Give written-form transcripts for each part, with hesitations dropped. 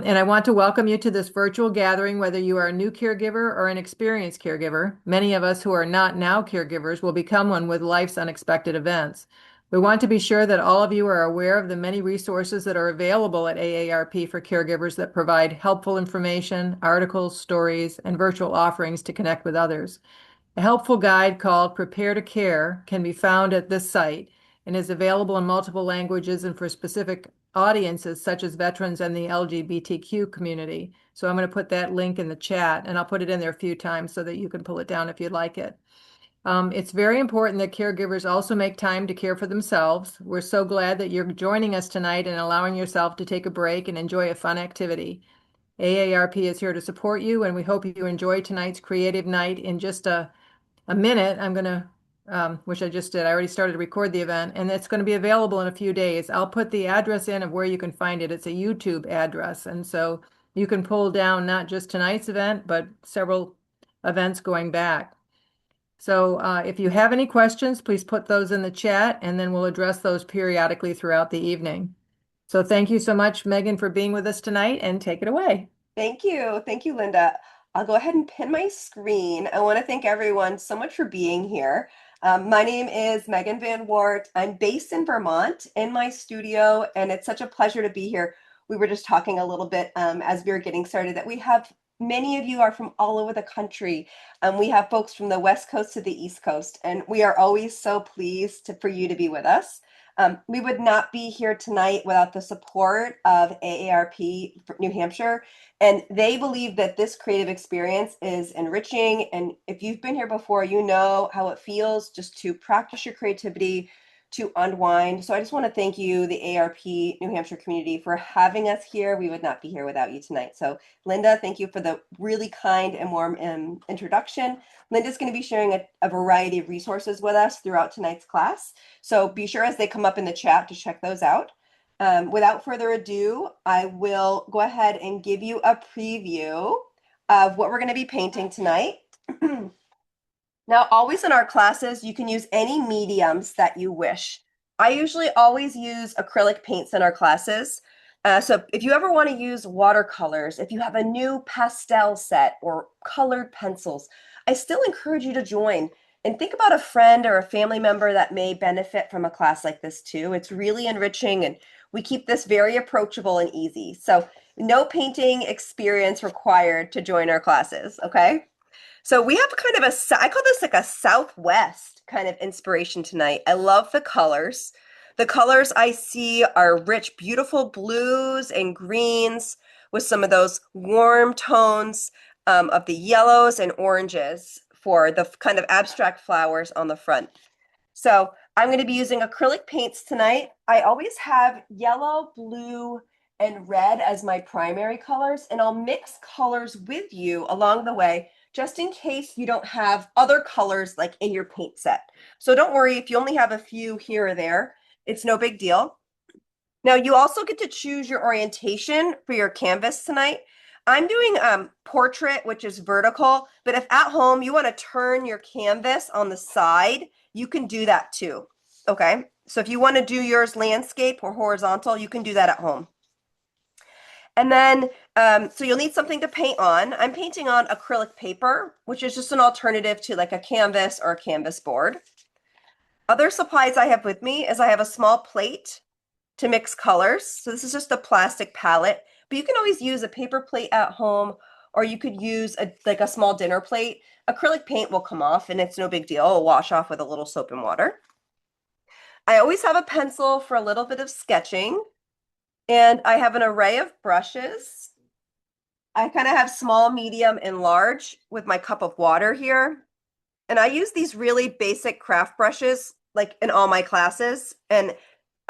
And I want to welcome you to this virtual gathering, whether you are a new caregiver or an experienced caregiver. Many of us who are not now caregivers will become one with life's unexpected events. We want to be sure that all of you are aware of the many resources that are available at AARP for caregivers that provide helpful information, articles, stories, and virtual offerings to connect with others. A helpful guide called Prepare to Care can be found at this site and is available in multiple languages and for specific audiences such as veterans and the LGBTQ community. So I'm going to put that link in the chat, and I'll put it in there a few times so that you can pull it down if you'd like it. It's very important that caregivers also make time to care for themselves. We're so glad that you're joining us tonight and allowing yourself to take a break and enjoy a fun activity. AARP is here to support you, and we hope you enjoy tonight's creative night. In just a minute, I'm going to, which I just did, I already started to record the event, and it's going to be available in a few days. I'll put the address in of where you can find it. It's a YouTube address, and so you can pull down not just tonight's event, but several events going back. So if you have any questions, please put those in the chat, and then we'll address those periodically throughout the evening. So thank you so much, Megan, for being with us tonight, and take it away. Thank you. Thank you, Linda. I'll go ahead and pin my screen. I want to thank everyone so much for being here. My name is Megan Van Wart. I'm based in Vermont in my studio, and it's such a pleasure to be here. We were just talking a little bit as we were getting started that we have many of you are from all over the country. We have folks from the West Coast to the East Coast, and we are always so pleased for you to be with us. We would not be here tonight without the support of AARP New Hampshire. And they believe that this creative experience is enriching. And if you've been here before, you know how it feels just to practice your creativity, to unwind. So I just want to thank you, the AARP New Hampshire community, for having us here. We would not be here without you tonight. So Linda, thank you for the really kind and warm introduction. Linda's going to be sharing a variety of resources with us throughout tonight's class. So be sure as they come up in the chat to check those out. Without further ado, I will go ahead and give you a preview of what we're going to be painting tonight. Now, always in our classes, you can use any mediums that you wish. I usually always use acrylic paints in our classes. So if you ever want to use watercolors, if you have a new pastel set or colored pencils, I still encourage you to join. And think about a friend or a family member that may benefit from a class like this too. It's really enriching, and we keep this very approachable and easy. So no painting experience required to join our classes, okay? So we have kind of I call this like a Southwest kind of inspiration tonight. I love the colors. The colors I see are rich, beautiful blues and greens with some of those warm tones of the yellows and oranges for the kind of abstract flowers on the front. So I'm going to be using acrylic paints tonight. I always have yellow, blue, and red as my primary colors, and I'll mix colors with you along the way, just in case you don't have other colors like in your paint set. So don't worry if you only have a few here or there, it's no big deal. Now you also get to choose your orientation for your canvas tonight. I'm doing portrait, which is vertical, but if at home you want to turn your canvas on the side, you can do that too, okay? So if you want to do yours landscape or horizontal, you can do that at home. And then, so you'll need something to paint on. I'm painting on acrylic paper, which is just an alternative to like a canvas or a canvas board. Other supplies I have with me is I have a small plate to mix colors. So this is just a plastic palette, but you can always use a paper plate at home, or you could use like a small dinner plate. Acrylic paint will come off and it's no big deal. It'll wash off with a little soap and water. I always have a pencil for a little bit of sketching. And I have an array of brushes. I kind of have small, medium, and large with my cup of water here. And I use these really basic craft brushes like in all my classes. And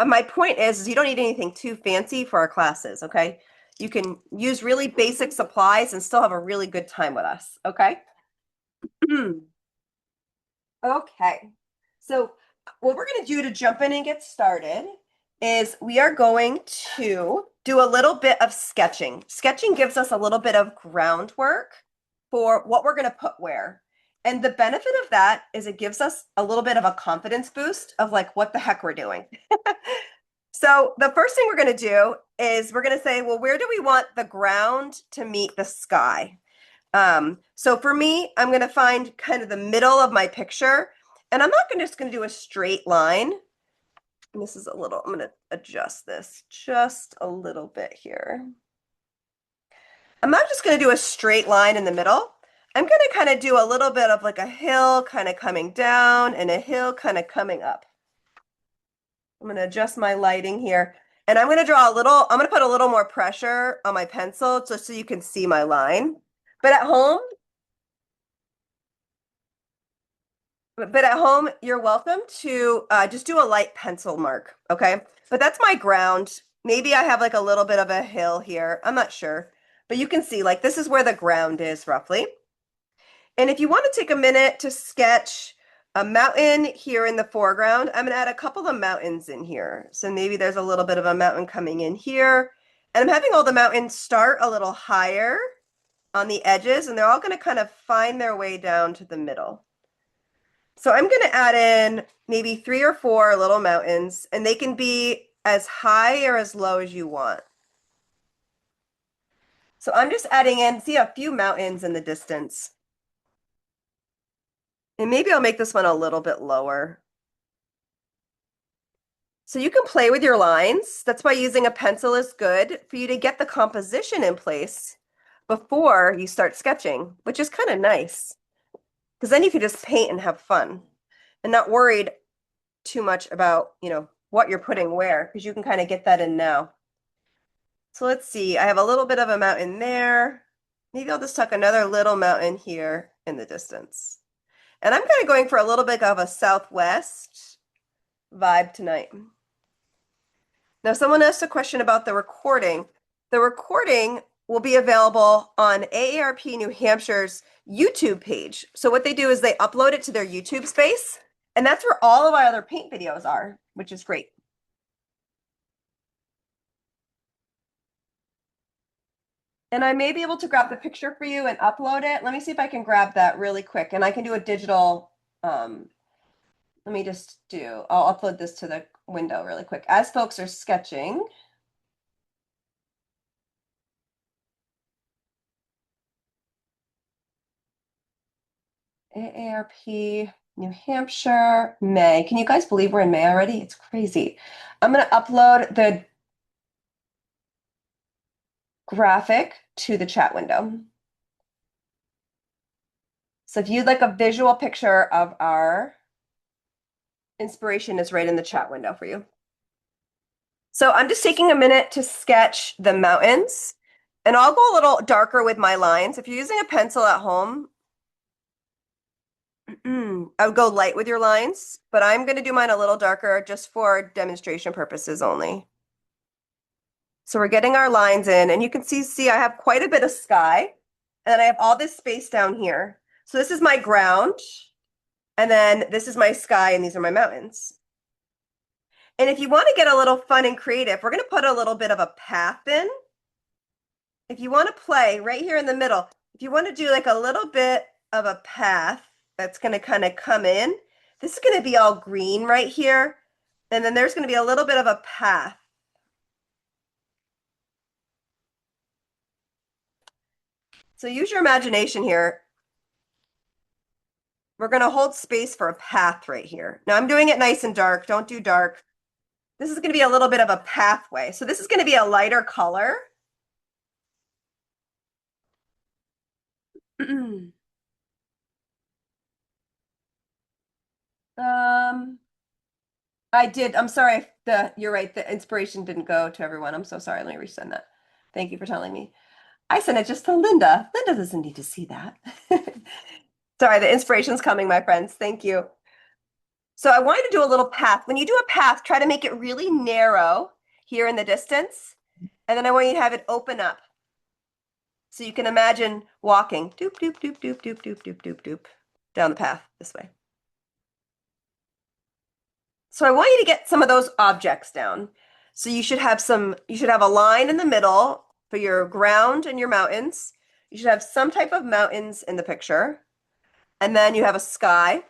my point is you don't need anything too fancy for our classes, okay? You can use really basic supplies and still have a really good time with us, okay? Okay, so what we're going to do to jump in and get started is we are going to do a little bit of sketching. Sketching gives us a little bit of groundwork for what we're going to put where. And the benefit of that is it gives us a little bit of a confidence boost of like what the heck we're doing. So the first thing we're going to do is we're going to say, well, where do we want the ground to meet the sky? So for me, I'm going to find kind of the middle of my picture, and I'm not just going to do a straight line. And this is a little, I'm going to adjust this just a little bit here. I'm not just going to do a straight line in the middle. I'm going to kind of do a little bit of like a hill kind of coming down and a hill kind of coming up. I'm going to adjust my lighting here. And I'm going to draw a little, I'm going to put a little more pressure on my pencil just so you can see my line. But at home, you're welcome to just do a light pencil mark, okay? But that's my ground. Maybe I have like a little bit of a hill here. I'm not sure. But you can see like this is where the ground is roughly. And if you want to take a minute to sketch a mountain here in the foreground, I'm going to add a couple of mountains in here. So maybe there's a little bit of a mountain coming in here. And I'm having all the mountains start a little higher on the edges, and they're all going to kind of find their way down to the middle. So I'm going to add in maybe 3 or 4 little mountains, and they can be as high or as low as you want. So I'm just adding in, see a few mountains in the distance. And maybe I'll make this one a little bit lower. So you can play with your lines. That's why using a pencil is good for you to get the composition in place before you start sketching, which is kind of nice. Because then you can just paint and have fun and not worried too much about, what you're putting where, because you can kind of get that in now. So let's see, I have a little bit of a mountain there. Maybe I'll just tuck another little mountain here in the distance. And I'm kind of going for a little bit of a southwest vibe tonight. Now, someone asked a question about the recording. The recording will be available on AARP New Hampshire's YouTube page. So what they do is they upload it to their YouTube space, and that's where all of our other paint videos are, which is great. And I may be able to grab the picture for you and upload it. Let me see if I can grab that really quick, and I can do a digital, let me just I'll upload this to the window really quick. As folks are sketching, AARP, New Hampshire, May. Can you guys believe we're in May already? It's crazy. I'm going to upload the graphic to the chat window. So if you'd like a visual picture of our inspiration, is right in the chat window for you. So I'm just taking a minute to sketch the mountains, and I'll go a little darker with my lines. If you're using a pencil at home, I would go light with your lines, but I'm going to do mine a little darker just for demonstration purposes only. So we're getting our lines in, and you can see I have quite a bit of sky, and I have all this space down here. So this is my ground, and then this is my sky, and these are my mountains. And if you want to get a little fun and creative, we're going to put a little bit of a path in. If you want to play right here in the middle, if you want to do like a little bit of a path that's going to kind of come in, this is going to be all green right here. And then there's going to be a little bit of a path. So use your imagination here. We're going to hold space for a path right here. Now I'm doing it nice and dark. Don't do dark. This is going to be a little bit of a pathway. So this is going to be a lighter color. I'm sorry. You're right. The inspiration didn't go to everyone. I'm so sorry. Let me resend that. Thank you for telling me. I sent it just to Linda. Linda doesn't need to see that. Sorry, the inspiration's coming, my friends. Thank you. So I wanted to do a little path. When you do a path, try to make it really narrow here in the distance. And then I want you to have it open up. So you can imagine walking doop, doop, doop, doop, doop, doop, doop, doop, doop, down the path this way. So I want you to get some of those objects down. So you should have a line in the middle for your ground and your mountains. You should have some type of mountains in the picture. And then you have a sky.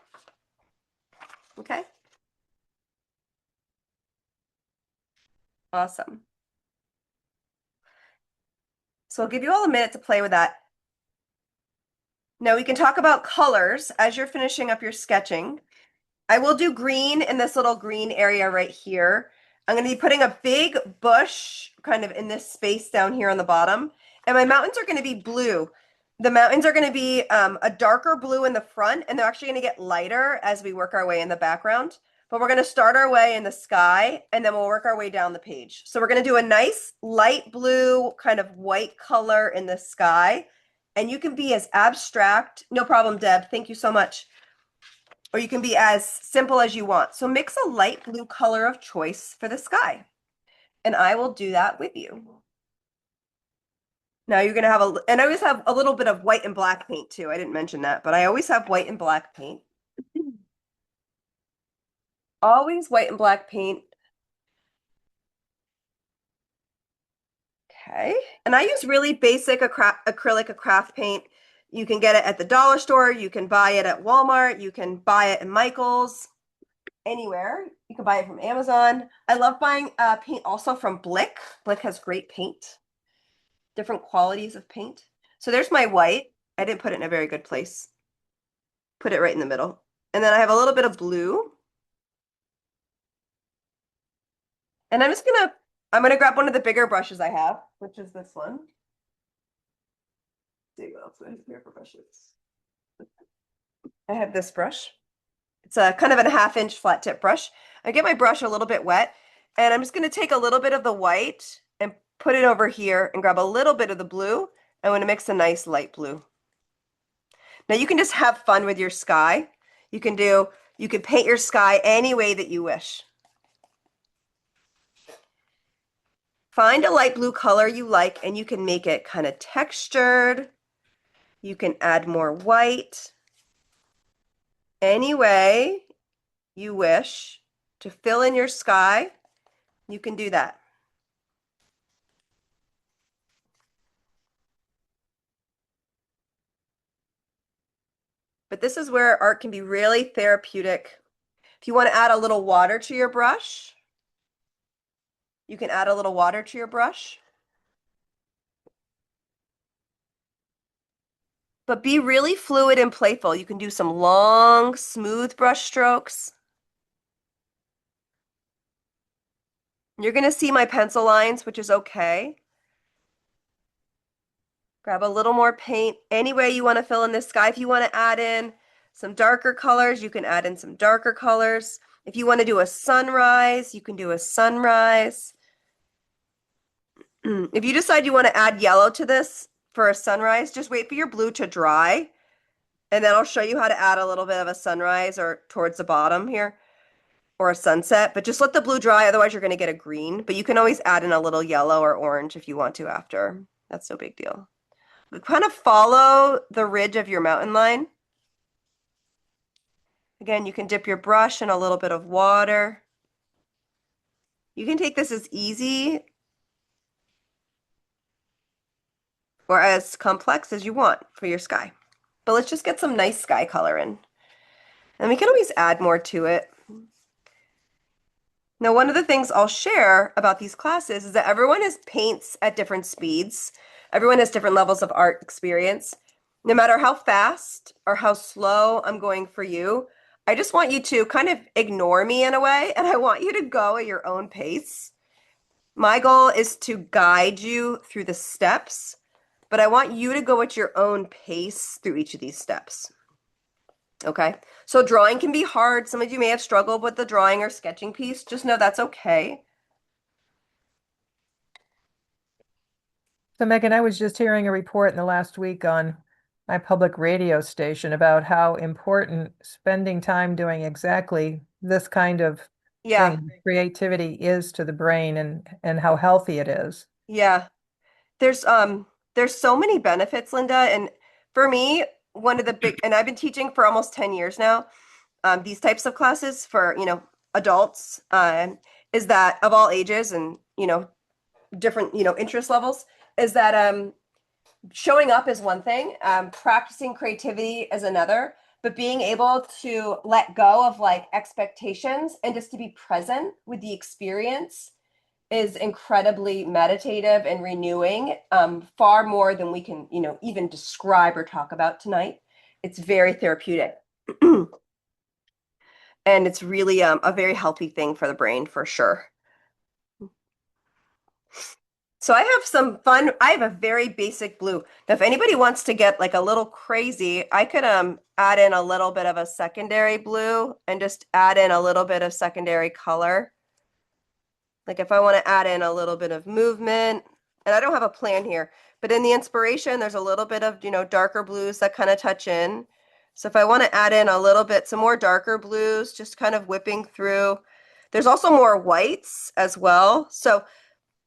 Okay. Awesome. So I'll give you all a minute to play with that. Now we can talk about colors as you're finishing up your sketching. I will do green in this little green area right here. I'm going to be putting a big bush kind of in this space down here on the bottom. And my mountains are going to be blue. The mountains are going to be a darker blue in the front, and they're actually going to get lighter as we work our way in the background. But we're going to start our way in the sky, and then we'll work our way down the page. So we're going to do a nice light blue kind of white color in the sky. And you can be as abstract. No problem, Deb. Thank you so much. Or you can be as simple as you want. So mix a light blue color of choice for the sky. And I will do that with you. Now you're going to have and I always have a little bit of white and black paint too. I didn't mention that, but I always have white and black paint. Always white and black paint. Okay. And I use really basic acrylic craft paint. You can get it at the dollar store. You can buy it at Walmart. You can buy it in Michael's. Anywhere. You can buy it from Amazon. I love buying paint also from Blick. Blick has great paint, different qualities of paint. So there's my white. I didn't put it in a very good place. Put it right in the middle. And then I have a little bit of blue. And I'm gonna grab one of the bigger brushes I have, which is this one. Let's see what else I have here for brushes. I have this brush. It's a kind of a half-inch flat tip brush. I get my brush a little bit wet, and I'm just going to take a little bit of the white and put it over here and grab a little bit of the blue. I want to mix a nice light blue. Now you can just have fun with your sky. You can paint your sky any way that you wish. Find a light blue color you like, and you can make it kind of textured. You can add more white. Any way you wish to fill in your sky, you can do that. But this is where art can be really therapeutic. If you want to add a little water to your brush, you can add a little water to your brush. But be really fluid and playful. You can do some long, smooth brush strokes. You're going to see my pencil lines, which is okay. Grab a little more paint. Any way you want to fill in this sky. If you want to add in some darker colors, you can add in some darker colors. If you want to do a sunrise, you can do a sunrise. If you decide you want to add yellow to this for a sunrise, just wait for your blue to dry. And then I'll show you how to add a little bit of a sunrise or towards the bottom here, or a sunset. But just let the blue dry, otherwise you're going to get a green. But you can always add in a little yellow or orange if you want to after. That's no big deal. Kind of follow the ridge of your mountain line. Again, you can dip your brush in a little bit of water. You can take this as easy or as complex as you want for your sky. But let's just get some nice sky color in. And we can always add more to it. Now, one of the things I'll share about these classes is that everyone paints at different speeds. Everyone has different levels of art experience. No matter how fast or how slow I'm going for you, I just want you to kind of ignore me in a way, and I want you to go at your own pace. My goal is to guide you through the steps, but I want you to go at your own pace through each of these steps. Okay, so drawing can be hard. Some of you may have struggled with the drawing or sketching piece. Just know that's okay. So Megan, I was just hearing a report in the last week on my public radio station about how important spending time doing exactly this kind of Yeah, thing, creativity, is to the brain and how healthy it is. yeah. There's so many benefits, Linda. And for me, one of the big, and I've been teaching for almost 10 years now, these types of classes for, adults, is that of all ages and, different, interest levels, is that showing up is one thing, practicing creativity is another, but being able to let go of like expectations and just to be present with the experience is incredibly meditative and renewing, far more than we can, even describe or talk about tonight. It's very therapeutic. And it's really a very healthy thing for the brain for sure. So I have some fun. I have a very basic blue. Now, if anybody wants to get like a little crazy, I could add in a little bit of a secondary blue and just add in a little bit of secondary color. Like if I want to add in a little bit of movement, and I don't have a plan here, but in the inspiration, there's a little bit of, darker blues that kind of touch in. So if I want to add in a little bit, some more darker blues, just kind of whipping through. There's also more whites as well. So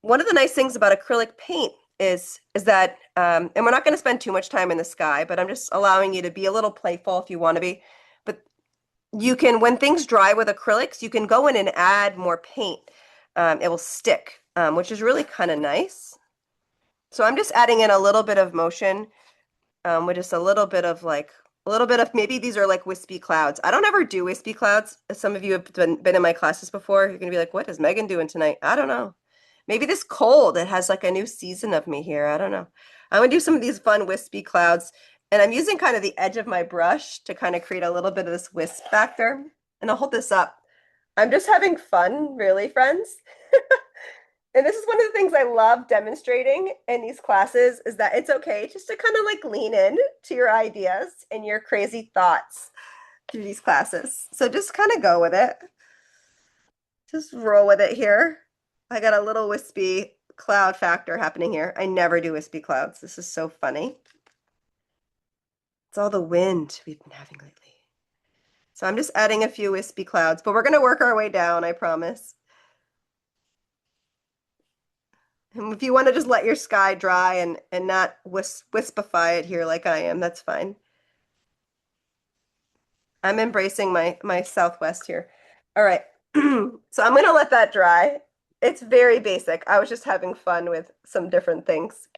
one of the nice things about acrylic paint is that, and we're not going to spend too much time in the sky, but I'm just allowing you to be a little playful if you want to be. But you can, when things dry with acrylics, you can go in and add more paint. It will stick, which is really kind of nice. So I'm just adding in a little bit of motion, with just a little bit of maybe these are like wispy clouds. I don't ever do wispy clouds. Some of you have been in my classes before. You're going to be like, what is Megan doing tonight? I don't know. Maybe this cold, it has like a new season of me here. I don't know. I'm going to do some of these fun wispy clouds. And I'm using kind of the edge of my brush to kind of create a little bit of this wisp factor. And I'll hold this up. I'm just having fun, really, friends. And this is one of the things I love demonstrating in these classes is that it's okay just to kind of like lean in to your ideas and your crazy thoughts through these classes. So just kind of go with it. Just roll with it here. I got a little wispy cloud factor happening here. I never do wispy clouds. This is so funny. It's all the wind we've been having lately. So I'm just adding a few wispy clouds, but we're going to work our way down, I promise. And if you want to just let your sky dry and not wispify it here like I am, that's fine. I'm embracing my Southwest here. All right. So I'm going to let that dry. It's very basic. I was just having fun with some different things.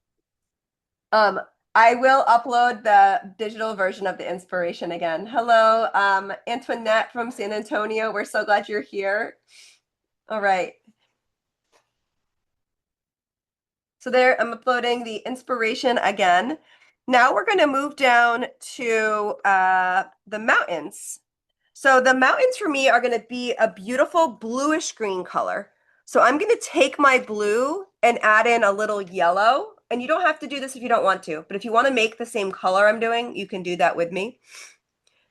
I will upload the digital version of the inspiration again. Hello, Antoinette from San Antonio. We're so glad you're here. All right. So there, I'm uploading the inspiration again. Now we're going to move down to the mountains. So the mountains for me are going to be a beautiful bluish green color. So I'm going to take my blue and add in a little yellow. And you don't have to do this if you don't want to, but if you want to make the same color I'm doing, you can do that with me.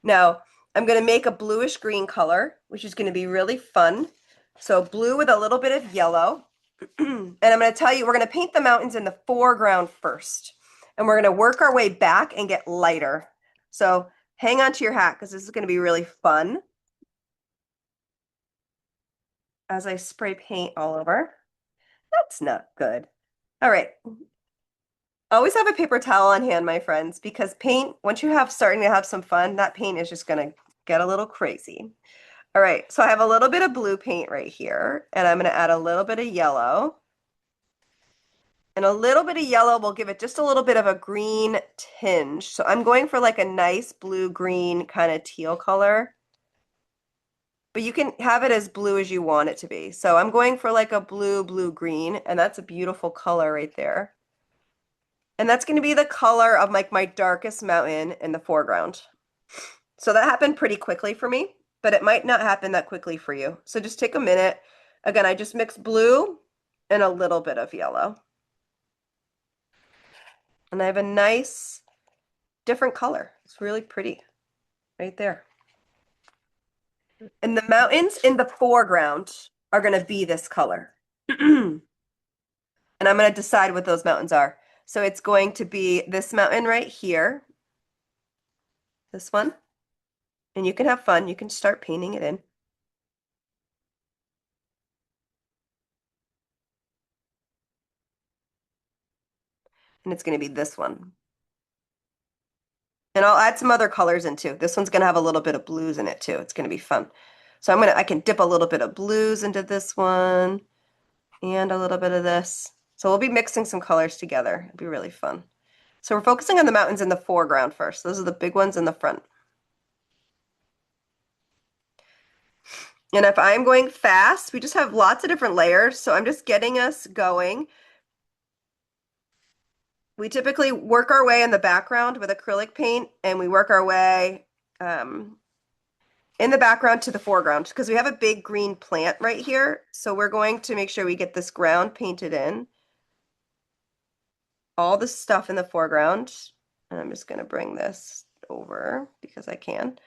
Now, I'm going to make a bluish green color, which is going to be really fun. So blue with a little bit of yellow. And I'm going to tell you, we're going to paint the mountains in the foreground first. And we're going to work our way back and get lighter. So hang on to your hat because this is going to be really fun. As I spray paint all over. That's not good. All right. Always have a paper towel on hand, my friends, because paint, once you have starting to have some fun, that paint is just going to get a little crazy. All right, so I have a little bit of blue paint right here, and I'm going to add a little bit of yellow. And a little bit of yellow will give it just a little bit of a green tinge. So I'm going for like a nice blue-green kind of teal color. But you can have it as blue as you want it to be. So I'm going for like a blue-green, and that's a beautiful color right there. And that's going to be the color of like my darkest mountain in the foreground. So that happened pretty quickly for me, but it might not happen that quickly for you. So just take a minute. Again, I just mixed blue and a little bit of yellow. And I have a nice different color. It's really pretty right there. And the mountains in the foreground are going to be this color. And I'm going to decide what those mountains are. So it's going to be this mountain right here. This one. And you can have fun. You can start painting it in. And it's going to be this one. And I'll add some other colors in too. This one's going to have a little bit of blues in it too. It's going to be fun. So I can dip a little bit of blues into this one and a little bit of this. So we'll be mixing some colors together. It'll be really fun. So we're focusing on the mountains in the foreground first. Those are the big ones in the front. And if I'm going fast, we just have lots of different layers. So I'm just getting us going. We typically work our way in the background with acrylic paint, and we work our way in the background to the foreground because we have a big green plant right here. So we're going to make sure we get this ground painted in. All the stuff in the foreground. And I'm just going to bring this over because I can.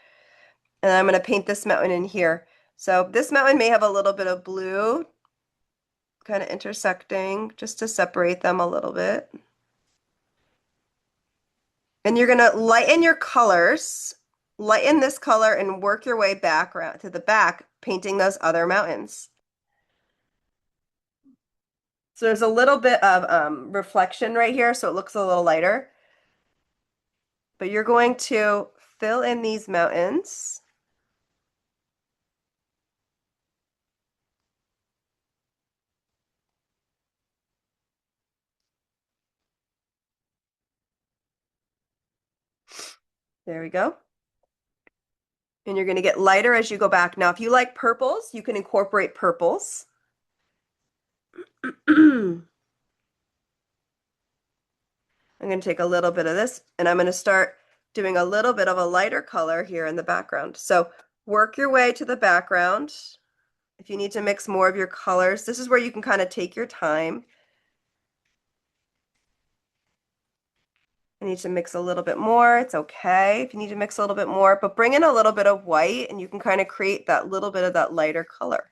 And I'm going to paint this mountain in here. So this mountain may have a little bit of blue kind of intersecting just to separate them a little bit. And you're going to lighten your colors, lighten this color and work your way back around to the back, painting those other mountains. So there's a little bit of reflection right here, so it looks a little lighter. But you're going to fill in these mountains. There we go. And you're going to get lighter as you go back. Now, if you like purples, you can incorporate purples. I'm going to take a little bit of this and I'm going to start doing a little bit of a lighter color here in the background. So work your way to the background. If you need to mix more of your colors, this is where you can kind of take your time. I need to mix a little bit more. It's okay if you need to mix a little bit more, but bring in a little bit of white and you can kind of create that little bit of that lighter color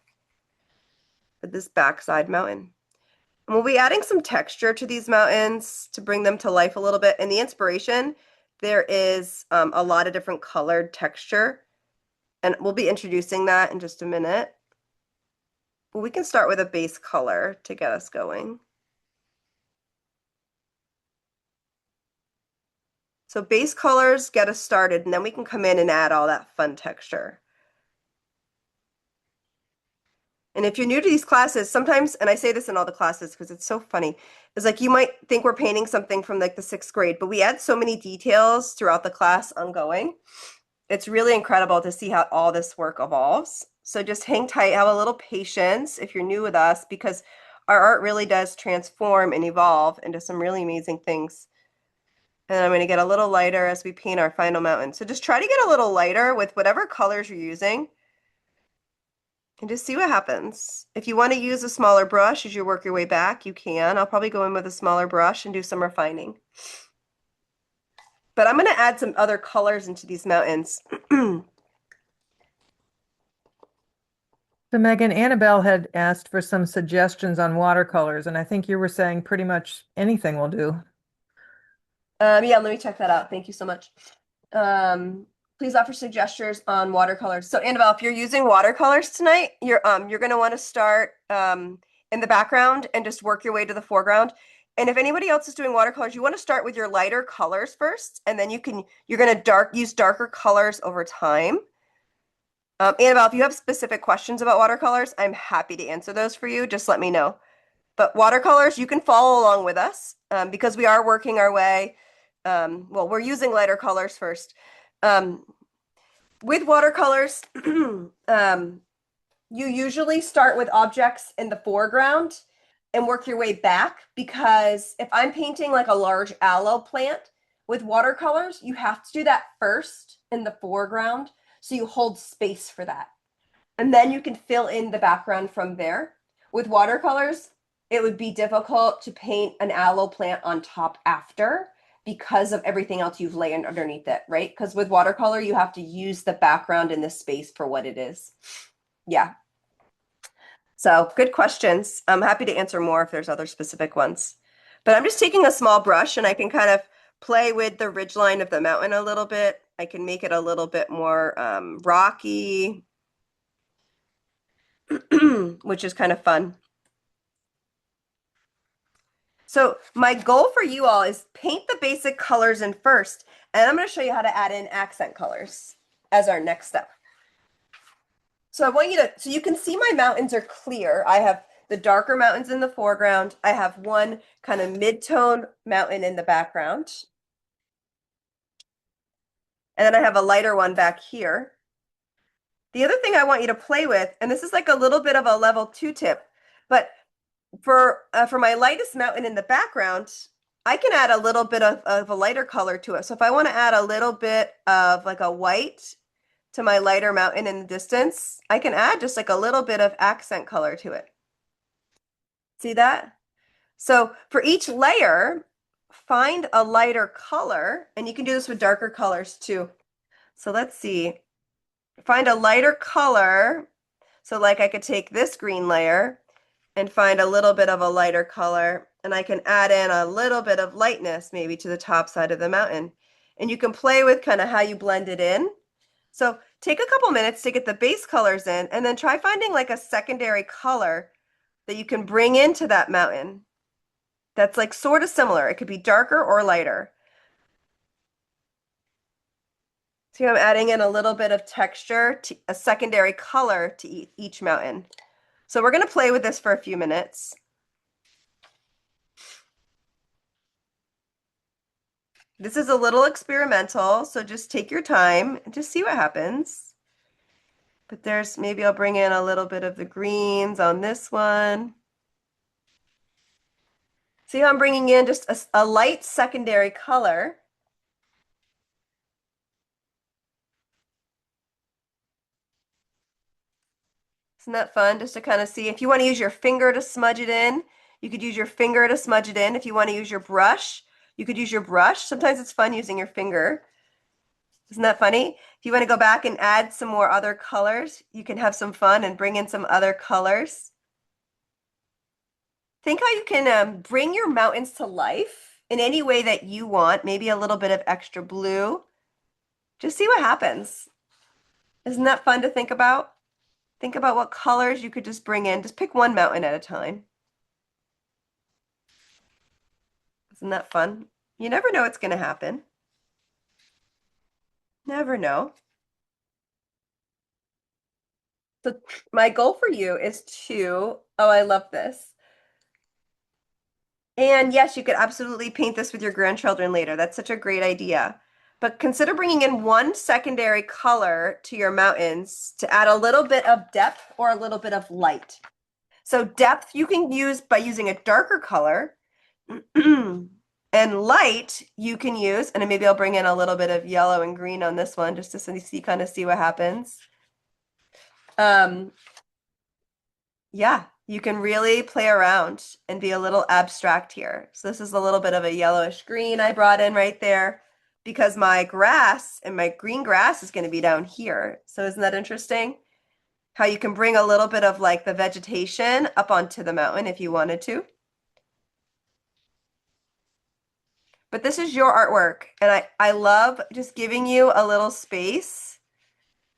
for this backside mountain. And we'll be adding some texture to these mountains to bring them to life a little bit. In the inspiration, there is a lot of different colored texture, and we'll be introducing that in just a minute. But we can start with a base color to get us going. So base colors get us started, and then we can come in and add all that fun texture. And if you're new to these classes, sometimes, and I say this in all the classes because it's so funny, is like you might think we're painting something from like the 6th grade, but we add so many details throughout the class ongoing. It's really incredible to see how all this work evolves. So just hang tight, have a little patience if you're new with us, because our art really does transform and evolve into some really amazing things. And I'm going to get a little lighter as we paint our final mountain. So just try to get a little lighter with whatever colors you're using and just see what happens. If you want to use a smaller brush as you work your way back, you can. I'll probably go in with a smaller brush and do some refining. But I'm going to add some other colors into these mountains. So Megan, Annabelle had asked for some suggestions on watercolors, and I think you were saying pretty much anything will do. Yeah, let me check that out. Thank you so much. Please offer suggestions on watercolors. So Annabelle, if you're using watercolors tonight, you're going to want to start in the background and just work your way to the foreground. And if anybody else is doing watercolors, you want to start with your lighter colors first, and then you're going to use darker colors over time. Annabelle, if you have specific questions about watercolors, I'm happy to answer those for you. Just let me know. But watercolors, you can follow along with us because we are working our way. Well, we're using lighter colors first. With watercolors, you usually start with objects in the foreground and work your way back, because if I'm painting like a large aloe plant with watercolors, you have to do that first in the foreground. So you hold space for that. And then you can fill in the background from there. With watercolors, it would be difficult to paint an aloe plant on top after because of everything else you've layered underneath it, right? Because with watercolor, you have to use the background in the space for what it is. Yeah. So good questions. I'm happy to answer more if there's other specific ones. But I'm just taking a small brush and I can kind of play with the ridgeline of the mountain a little bit. I can make it a little bit more rocky, which is kind of fun. So my goal for you all is paint the basic colors in first, and I'm going to show you how to add in accent colors as our next step. So I want you to, so you can see my mountains are clear. I have the darker mountains in the foreground. I have one kind of mid-tone mountain in the background. And then I have a lighter one back here. The other thing I want you to play with, and this is like a little bit of a level 2 tip, but for my lightest mountain in the background, I can add a little bit of a lighter color to it. So if I want to add a little bit of like a white to my lighter mountain in the distance, I can add just like a little bit of accent color to it. See that? So for each layer, find a lighter color, and you can do this with darker colors too. So let's see. Find a lighter color. So like I could take this green layer and find a little bit of a lighter color, and I can add in a little bit of lightness maybe to the top side of the mountain. And you can play with kind of how you blend it in. So take a couple minutes to get the base colors in, and then try finding like a secondary color that you can bring into that mountain that's like sort of similar. It could be darker or lighter. See, I'm adding in a little bit of texture, a secondary color to each mountain. So we're going to play with this for a few minutes. This is a little experimental, so just take your time and just see what happens. But there's, maybe I'll bring in a little bit of the greens on this one. See how I'm bringing in just a light secondary color. Isn't that fun? Just to kind of see if you want to use your finger to smudge it in, you could use your finger to smudge it in. If you want to use your brush, you could use your brush. Sometimes it's fun using your finger. Isn't that funny? If you want to go back and add some more other colors, you can have some fun and bring in some other colors. Think how you can bring your mountains to life in any way that you want, maybe a little bit of extra blue. Just see what happens. Isn't that fun to think about? Think about what colors you could just bring in. Just pick one mountain at a time. Isn't that fun? You never know what's going to happen. Never know. So my goal for you is to, oh, I love this. And yes, you could absolutely paint this with your grandchildren later. That's such a great idea. But consider bringing in one secondary color to your mountains to add a little bit of depth or a little bit of light. So depth you can use by using a darker color. And light you can use, and maybe I'll bring in a little bit of yellow and green on this one just to see kind of see what happens. Yeah, you can really play around and be a little abstract here. So this is a little bit of a yellowish green I brought in right there because my grass and my green grass is going to be down here. So isn't that interesting? How you can bring a little bit of like the vegetation up onto the mountain if you wanted to. But this is your artwork, and I love just giving you a little space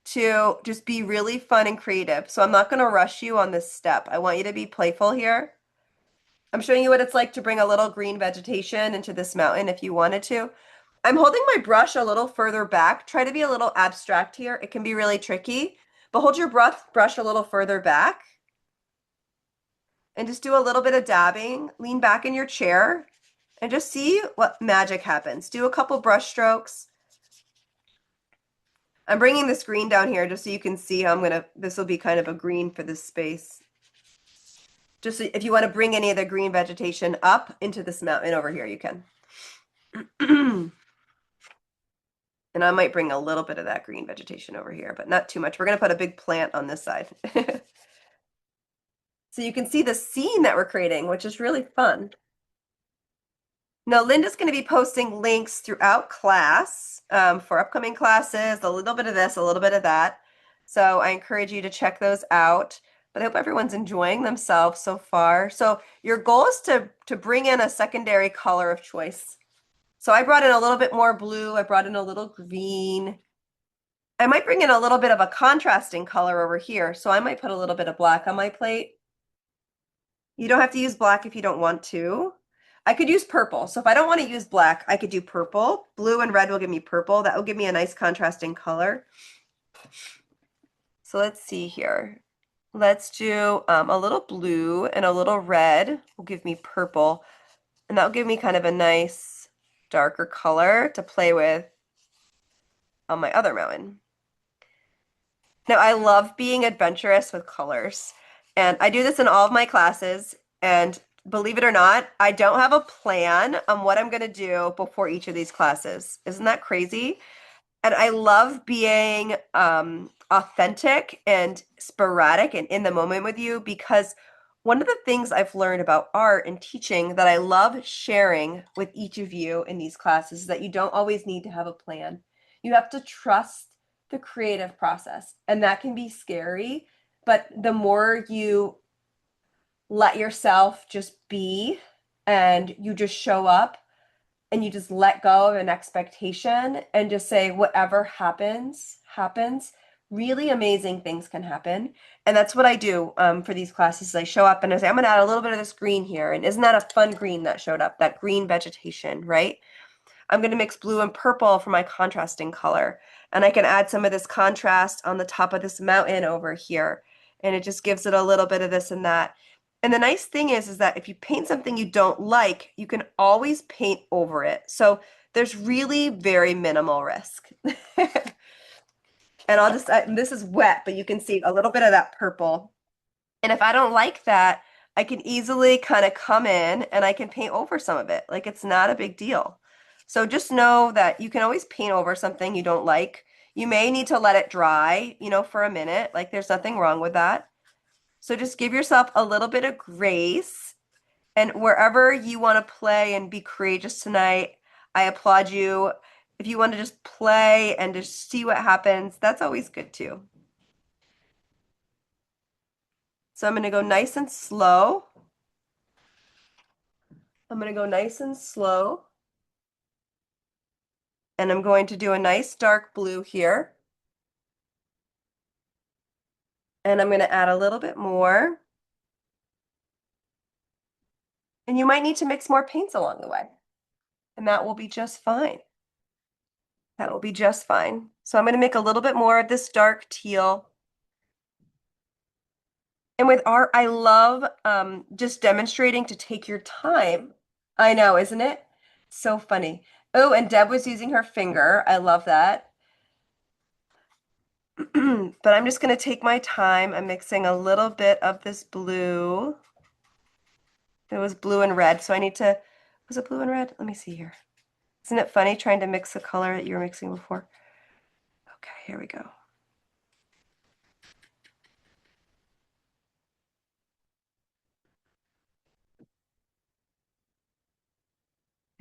to just be really fun and creative. So I'm not going to rush you on this step. I want you to be playful here. I'm showing you what it's like to bring a little green vegetation into this mountain if you wanted to. I'm holding my brush a little further back. Try to be a little abstract here. It can be really tricky, but hold your brush a little further back and just do a little bit of dabbing. Lean back in your chair and just see what magic happens. Do a couple brush strokes. I'm bringing this green down here just so you can see how this will be kind of a green for this space. Just so if you want to bring any of the green vegetation up into this mountain over here, you can. And I might bring a little bit of that green vegetation over here, but not too much. We're going to put a big plant on this side. So you can see the scene that we're creating, which is really fun. Now, Linda's going to be posting links throughout class for upcoming classes, a little bit of this, a little bit of that. So I encourage you to check those out. But I hope everyone's enjoying themselves so far. So your goal is to bring in a secondary color of choice. So I brought in a little bit more blue. I brought in a little green. I might bring in a little bit of a contrasting color over here. So I might put a little bit of black on my plate. You don't have to use black if you don't want to. I could use purple. So if I don't want to use black, I could do purple. Blue and red will give me purple. That will give me a nice contrasting color. So let's see here. Let's do a little blue and a little red will give me purple. And that will give me kind of a nice darker color to play with on my other mountain. Now, I love being adventurous with colors, and I do this in all of my classes. And believe it or not, I don't have a plan on what I'm going to do before each of these classes. Isn't that crazy? And I love being authentic and sporadic and in the moment with you because one of the things I've learned about art and teaching that I love sharing with each of you in these classes is that you don't always need to have a plan. You have to trust the creative process, and that can be scary, but the more you let yourself just be and you just show up and you just let go of an expectation and just say whatever happens happens, really amazing things can happen. And that's what I do for these classes. I show up and I say I'm going to add a little bit of this green here, and isn't that a fun green that showed up, that green vegetation, right? I'm going to mix blue and purple for my contrasting color. And I can add some of this contrast on the top of this mountain over here. And it just gives it a little bit of this and that. And the nice thing is that if you paint something you don't like, you can always paint over it. So there's really very minimal risk. And this is wet, but you can see a little bit of that purple. And if I don't like that, I can easily kind of come in and I can paint over some of it. Like it's not a big deal. So just know that you can always paint over something you don't like. You may need to let it dry, for a minute. Like there's nothing wrong with that. So just give yourself a little bit of grace. And wherever you want to play and be courageous tonight, I applaud you. If you want to just play and just see what happens, that's always good too. So I'm going to go nice and slow. I'm going to go nice and slow. And I'm going to do a nice dark blue here. And I'm going to add a little bit more. And you might need to mix more paints along the way. And that will be just fine. That will be just fine. So I'm going to make a little bit more of this dark teal. And with art, I love just demonstrating to take your time. I know, isn't it? So funny. Oh, and Deb was using her finger. I love that. But I'm just going to take my time. I'm mixing a little bit of this blue. It was blue and red, so I need to, was it blue and red? Let me see here. Isn't it funny trying to mix the color that you were mixing before? Okay, here we go.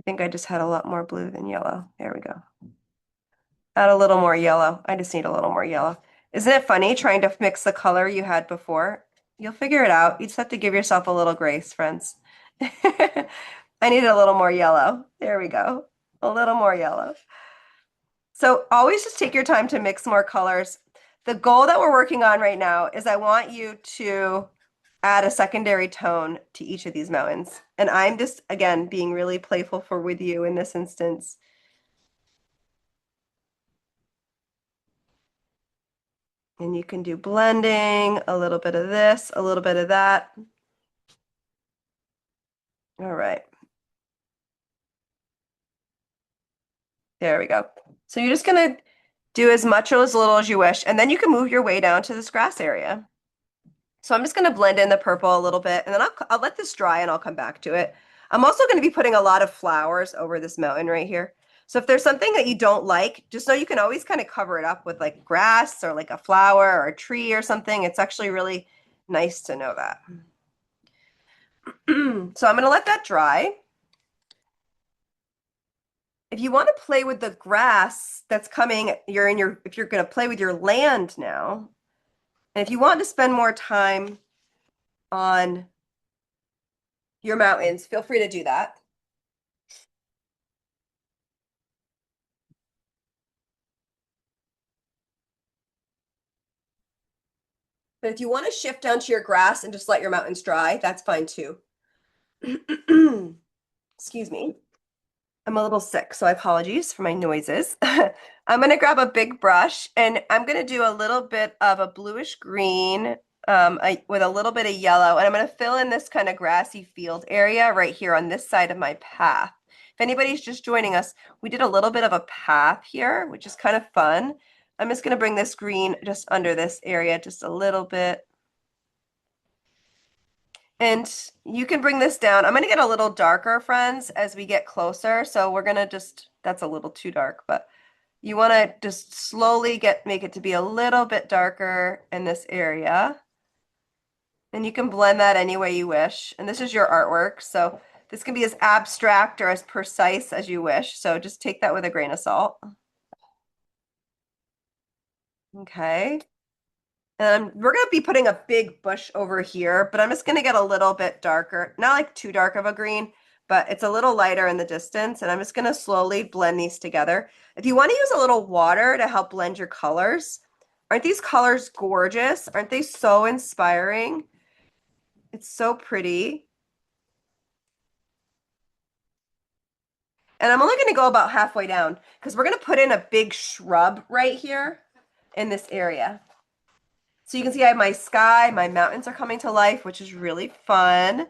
I think I just had a lot more blue than yellow. There we go. Add a little more yellow. I just need a little more yellow. Isn't it funny trying to mix the color you had before? You'll figure it out. You just have to give yourself a little grace, friends. I need a little more yellow. There we go. A little more yellow. So always just take your time to mix more colors. The goal that we're working on right now is I want you to add a secondary tone to each of these mountains. And I'm just, again, being really playful with you in this instance. And you can do blending, a little bit of this, a little bit of that. All right. There we go. So you're just going to do as much or as little as you wish, and then you can move your way down to this grass area. So I'm just going to blend in the purple a little bit, and then I'll let this dry and I'll come back to it. I'm also going to be putting a lot of flowers over this mountain right here. So if there's something that you don't like, just know you can always kind of cover it up with like grass or like a flower or a tree or something. It's actually really nice to know that. So I'm going to let that dry. If you want to play with the grass that's coming, if you're going to play with your land now, and if you want to spend more time on your mountains, feel free to do that. But if you want to shift down to your grass and just let your mountains dry, that's fine too. Excuse me. I'm a little sick, so apologies for my noises. I'm going to grab a big brush and I'm going to do a little bit of a bluish green with a little bit of yellow. And I'm going to fill in this kind of grassy field area right here on this side of my path. If anybody's just joining us, we did a little bit of a path here, which is kind of fun. I'm just going to bring this green just under this area just a little bit. And you can bring this down. I'm going to get a little darker, friends, as we get closer. So we're going to just, that's a little too dark, but you want to just slowly make it to be a little bit darker in this area. And you can blend that any way you wish. And this is your artwork, so this can be as abstract or as precise as you wish. So just take that with a grain of salt. Okay. And we're going to be putting a big bush over here, but I'm just going to get a little bit darker. Not like too dark of a green, but it's a little lighter in the distance. And I'm just going to slowly blend these together. If you want to use a little water to help blend your colors, aren't these colors gorgeous? Aren't they so inspiring? It's so pretty. And I'm only going to go about halfway down because we're going to put in a big shrub right here in this area. So you can see I have my sky, my mountains are coming to life, which is really fun.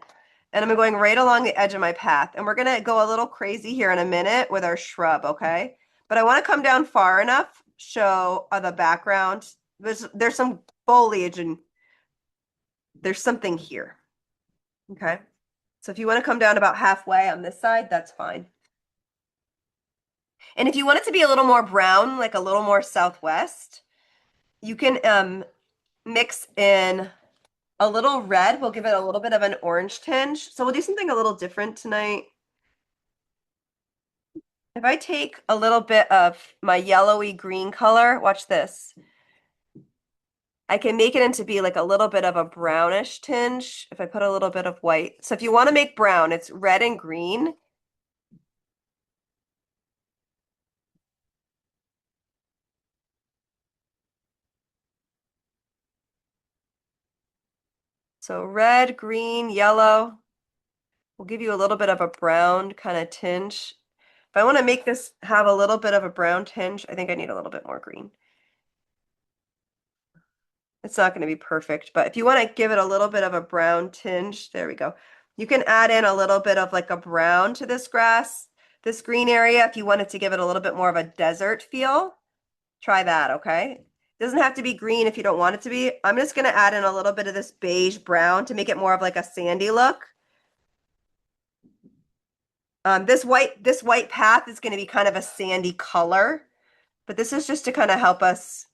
And I'm going right along the edge of my path. And we're going to go a little crazy here in a minute with our shrub, okay? But I want to come down far enough, show the background. There's some foliage and there's something here, okay? So if you want to come down about halfway on this side, that's fine. And if you want it to be a little more brown, like a little more southwest, you can mix in a little red. We'll give it a little bit of an orange tinge. So we'll do something a little different tonight. If I take a little bit of my yellowy green color, watch this. I can make it into be like a little bit of a brownish tinge if I put a little bit of white. So if you want to make brown, it's red and green. So red, green, yellow will give you a little bit of a brown kind of tinge. If I want to make this have a little bit of a brown tinge, I think I need a little bit more green. It's not going to be perfect, but if you want to give it a little bit of a brown tinge, there we go. You can add in a little bit of like a brown to this grass, this green area. If you wanted to give it a little bit more of a desert feel, try that, okay? It doesn't have to be green if you don't want it to be. I'm just going to add in a little bit of this beige brown to make it more of like a sandy look. This white path is going to be kind of a sandy color, but this is just to kind of help us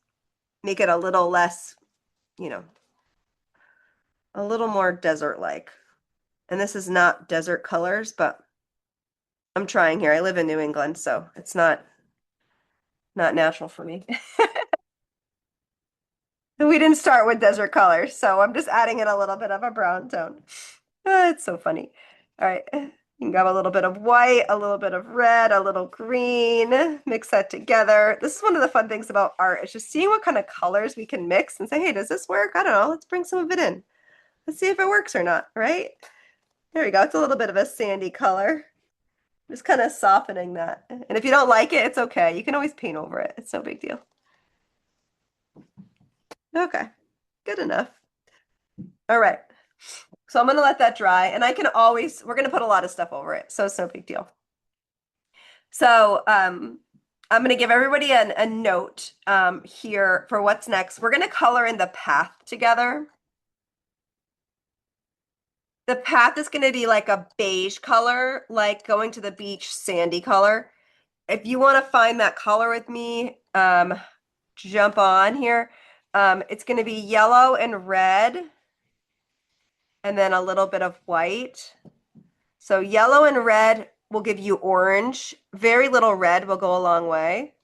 make it a little less, you know, a little more desert-like. And this is not desert colors, but I'm trying here. I live in New England, so it's not natural for me. We didn't start with desert colors, so I'm just adding in a little bit of a brown tone. It's so funny. All right. You can grab a little bit of white, a little bit of red, a little green, mix that together. This is one of the fun things about art. It's just seeing what kind of colors we can mix and say, hey, does this work? I don't know. Let's bring some of it in. Let's see if it works or not, right? There we go. It's a little bit of a sandy color. Just kind of softening that. And if you don't like it, it's okay. You can always paint over it. It's no big deal. Okay, good enough. All right. So I'm going to let that dry, and we're going to put a lot of stuff over it, so it's no big deal. So I'm going to give everybody a note here for what's next. We're going to color in the path together. The path is going to be like a beige color, like going to the beach, sandy color. If you want to find that color with me, jump on here. It's going to be yellow and red, and then a little bit of white. So yellow and red will give you orange. Very little red will go a long way.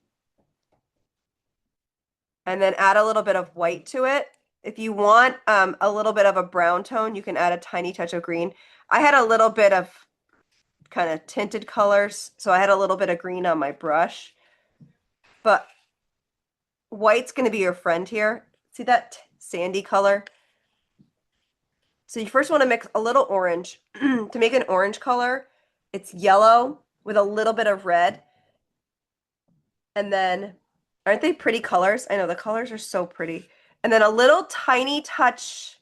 And then add a little bit of white to it. If you want a little bit of a brown tone, you can add a tiny touch of green. I had a little bit of kind of tinted colors, so I had a little bit of green on my brush. But white's going to be your friend here. See that sandy color? So you first want to mix a little orange. To make an orange color, it's yellow with a little bit of red. And then, aren't they pretty colors? I know, the colors are so pretty. And then a little tiny touch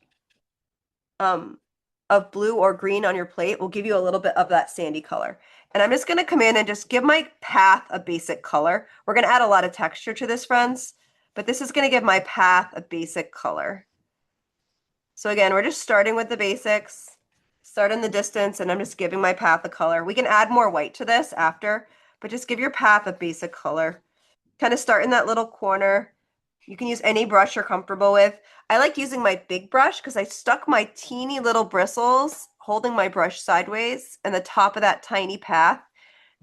of blue or green on your plate will give you a little bit of that sandy color. And I'm just going to come in and just give my path a basic color. We're going to add a lot of texture to this, friends. but this is going to give my path a basic color. So again, we're just starting with the basics, start in the distance, and I'm just giving my path a color. We can add more white to this after, but just give your path a basic color. Kind of start in that little corner. You can use any brush you're comfortable with. I like using my big brush because I stuck my teeny little bristles holding my brush sideways in the top of that tiny path.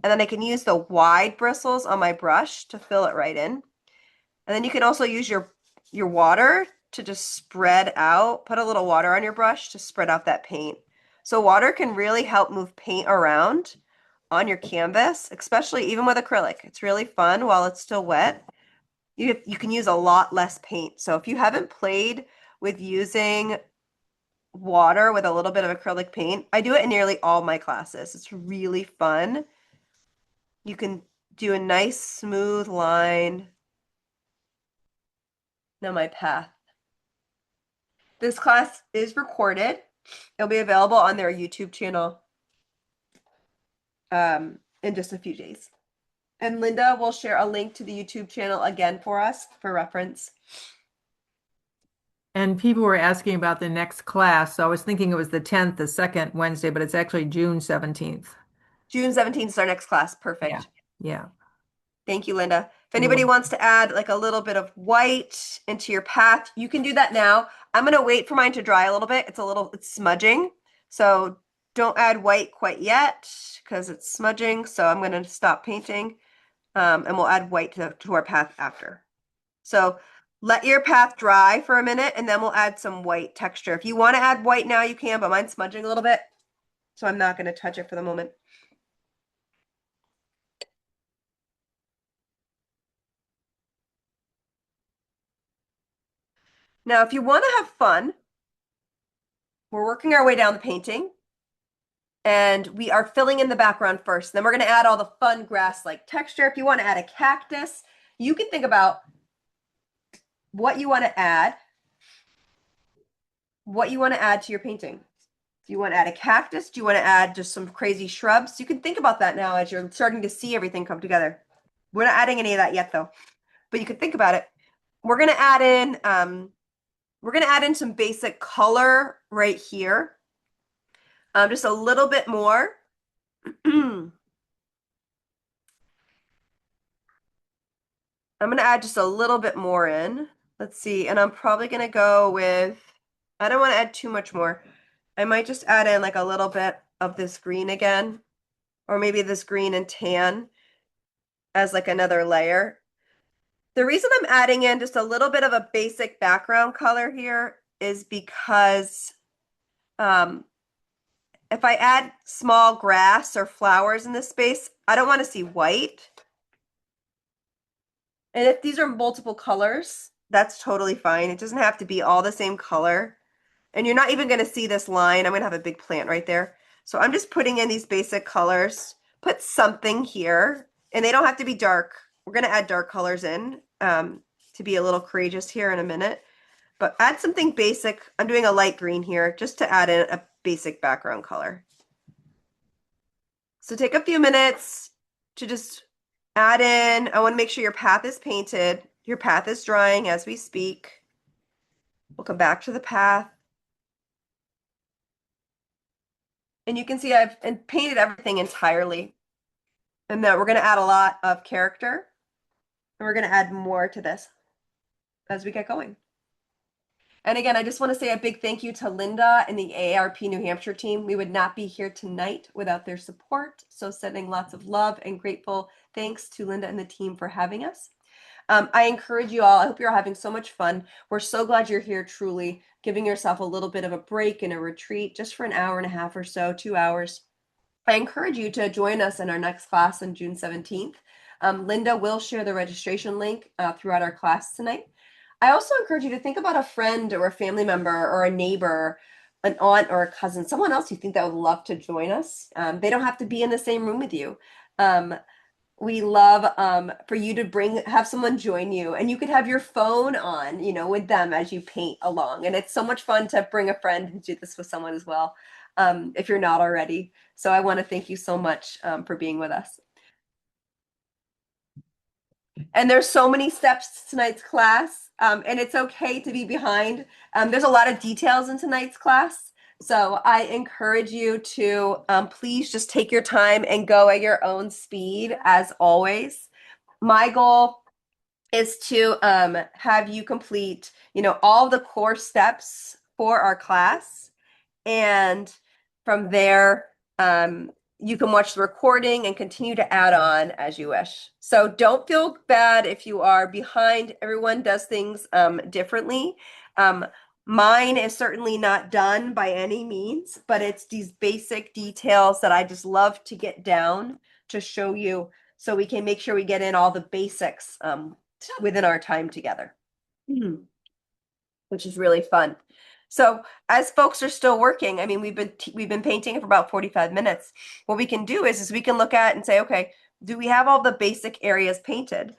And then I can use the wide bristles on my brush to fill it right in. And then you can also use your water to just spread out, put a little water on your brush to spread out that paint. So water can really help move paint around on your canvas, especially even with acrylic. It's really fun while it's still wet. You can use a lot less paint. So if you haven't played with using water with a little bit of acrylic paint, I do it in nearly all my classes. It's really fun. You can do a nice smooth line. Now my path. This class is recorded. It'll be available on their YouTube channel in just a few days. And Linda will share a link to the YouTube channel again for us for reference. And people were asking about the next class. So I was thinking it was the 10th, the second Wednesday, but it's actually June 17th. June 17th is our next class. Yeah. Perfect. Yeah. Thank you, Linda. If You're anybody welcome. wants to add like a little bit of white into your path, you can do that now. I'm going to wait for mine to dry a little bit. It's smudging. So don't add white quite yet because it's smudging. So I'm going to stop painting and we'll add white to our path after. So let your path dry for a minute and then we'll add some white texture. If you want to add white now, you can, but mine's smudging a little bit. So I'm not going to touch it for the moment. Now, if you want to have fun, we're working our way down the painting and we are filling in the background first. Then we're going to add all the fun grass-like texture. If you want to add a cactus, you can think about what you want to add, to your painting. Do you want to add a cactus? Do you want to add just some crazy shrubs? You can think about that now as you're starting to see everything come together. We're not adding any of that yet though, but you can think about it. We're going to add in some basic color right here. Just a little bit more. I'm going to add just a little bit more in. Let's see. And I'm probably going to go with, I don't want to add too much more. I might just add in like a little bit of this green again, or maybe this green and tan as like another layer. The reason I'm adding in just a little bit of a basic background color here is because if I add small grass or flowers in this space, I don't want to see white. And if these are multiple colors, that's totally fine. It doesn't have to be all the same color. And you're not even going to see this line. I'm going to have a big plant right there. So I'm just putting in these basic colors. Put something here. And they don't have to be dark. We're going to add dark colors in to be a little courageous here in a minute. But add something basic. I'm doing a light green here just to add in a basic background color. So take a few minutes to just add in. I want to make sure your path is painted. Your path is drying as we speak. We'll come back to the path. And you can see I've painted everything entirely. And that we're going to add a lot of character. And we're going to add more to this as we get going. And again, I just want to say a big thank you to Linda and the AARP New Hampshire team. We would not be here tonight without their support. So sending lots of love and grateful thanks to Linda and the team for having us. I encourage you all, I hope you're having so much fun. We're so glad you're here, truly, giving yourself a little bit of a break and a retreat just for an hour and a half or so, 2 hours. I encourage you to join us in our next class on June 17th. Linda will share the registration link throughout our class tonight. I also encourage you to think about a friend or a family member or a neighbor, an aunt or a cousin, someone else you think that would love to join us. They don't have to be in the same room with you. We love for you to have someone join you, and you could have your phone on, with them as you paint along. And it's so much fun to bring a friend and do this with someone as well, if you're not already. So I want to thank you so much for being with us. And there's so many steps to tonight's class, and it's okay to be behind. There's a lot of details in tonight's class. So I encourage you to please just take your time and go at your own speed, as always. My goal is to have you complete, all the core steps for our class. And from there, you can watch the recording and continue to add on as you wish. So don't feel bad if you are behind. Everyone does things differently. Um, Mine is certainly not done by any means, but it's these basic details that I just love to get down to show you so we can make sure we get in all the basics within our time together. Mhm. Which is really fun. So as folks are still working, I mean, we've been painting for about 45 minutes. What we can do is we can look at and say, okay, do we have all the basic areas painted?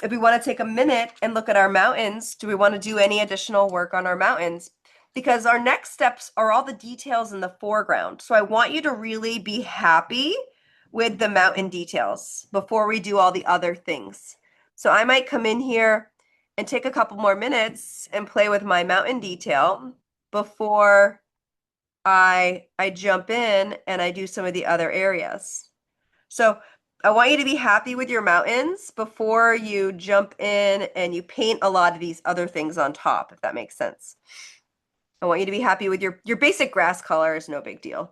If we want to take a minute and look at our mountains, do we want to do any additional work on our mountains? Because our next steps are all the details in the foreground. So I want you to really be happy with the mountain details before we do all the other things. So I might come in here and take a couple more minutes and play with my mountain detail before I jump in and I do some of the other areas. So I want you to be happy with your mountains before you jump in and you paint a lot of these other things on top, if that makes sense. I want you to be happy with your basic grass color is no big deal.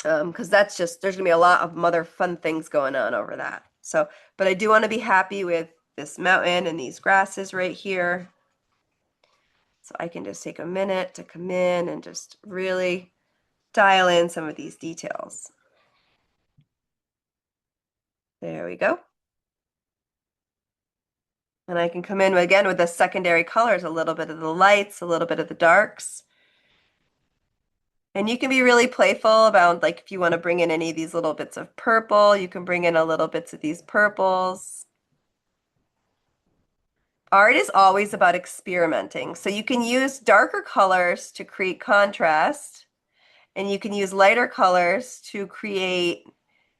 Because that's just, there's gonna be a lot of other fun things going on over that. So, but I do want to be happy with this mountain and these grasses right here. So I can just take a minute to come in and just really dial in some of these details. There we go. And I can come in again with the secondary colors, a little bit of the lights, a little bit of the darks. And you can be really playful about, like, if you want to bring in any of these little bits of purple, you can bring in a little bits of these purples. Art is always about experimenting. So you can use darker colors to create contrast, and you can use lighter colors to create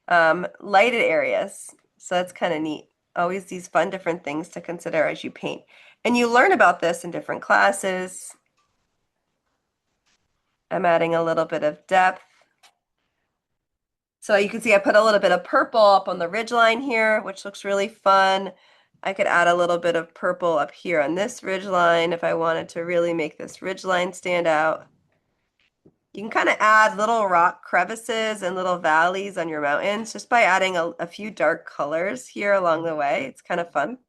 lighted areas. So that's kind of neat. Always these fun different things to consider as you paint. And you learn about this in different classes. I'm adding a little bit of depth. So you can see I put a little bit of purple up on the ridge line here, which looks really fun. I could add a little bit of purple up here on this ridge line if I wanted to really make this ridge line stand out. You can kind of add little rock crevices and little valleys on your mountains just by adding a few dark colors here along the way. It's kind of fun.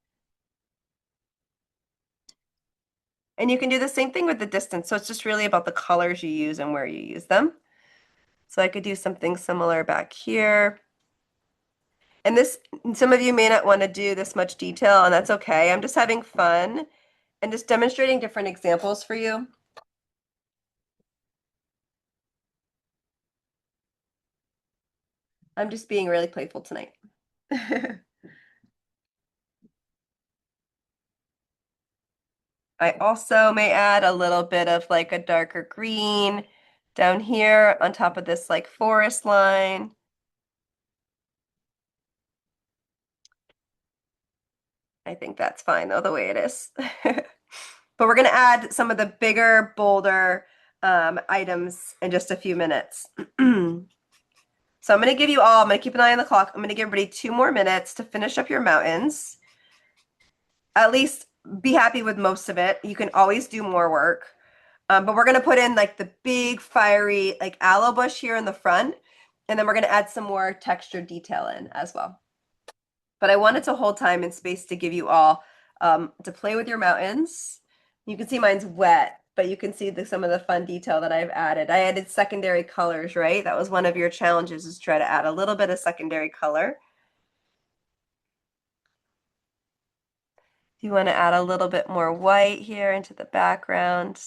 And you can do the same thing with the distance. So it's just really about the colors you use and where you use them. So I could do something similar back here. And this, some of you may not want to do this much detail, and that's okay. I'm just having fun and just demonstrating different examples for you. I'm just being really playful tonight. I also may add a little bit of like a darker green down here on top of this like forest line. I think that's fine though, the way it is. But we're going to add some of the bigger, bolder items in just a few minutes. So I'm going to give you all, I'm going to keep an eye on the clock. I'm going to give everybody 2 more minutes to finish up your mountains. At least be happy with most of it. You can always do more work. But we're going to put in like the big fiery like aloe bush here in the front. And then we're going to add some more textured detail in as well. But I wanted to hold time and space to give you all to play with your mountains. You can see mine's wet, but you can see some of the fun detail that I've added. I added secondary colors, right? That was one of your challenges, is try to add a little bit of secondary color. If you want to add a little bit more white here into the background,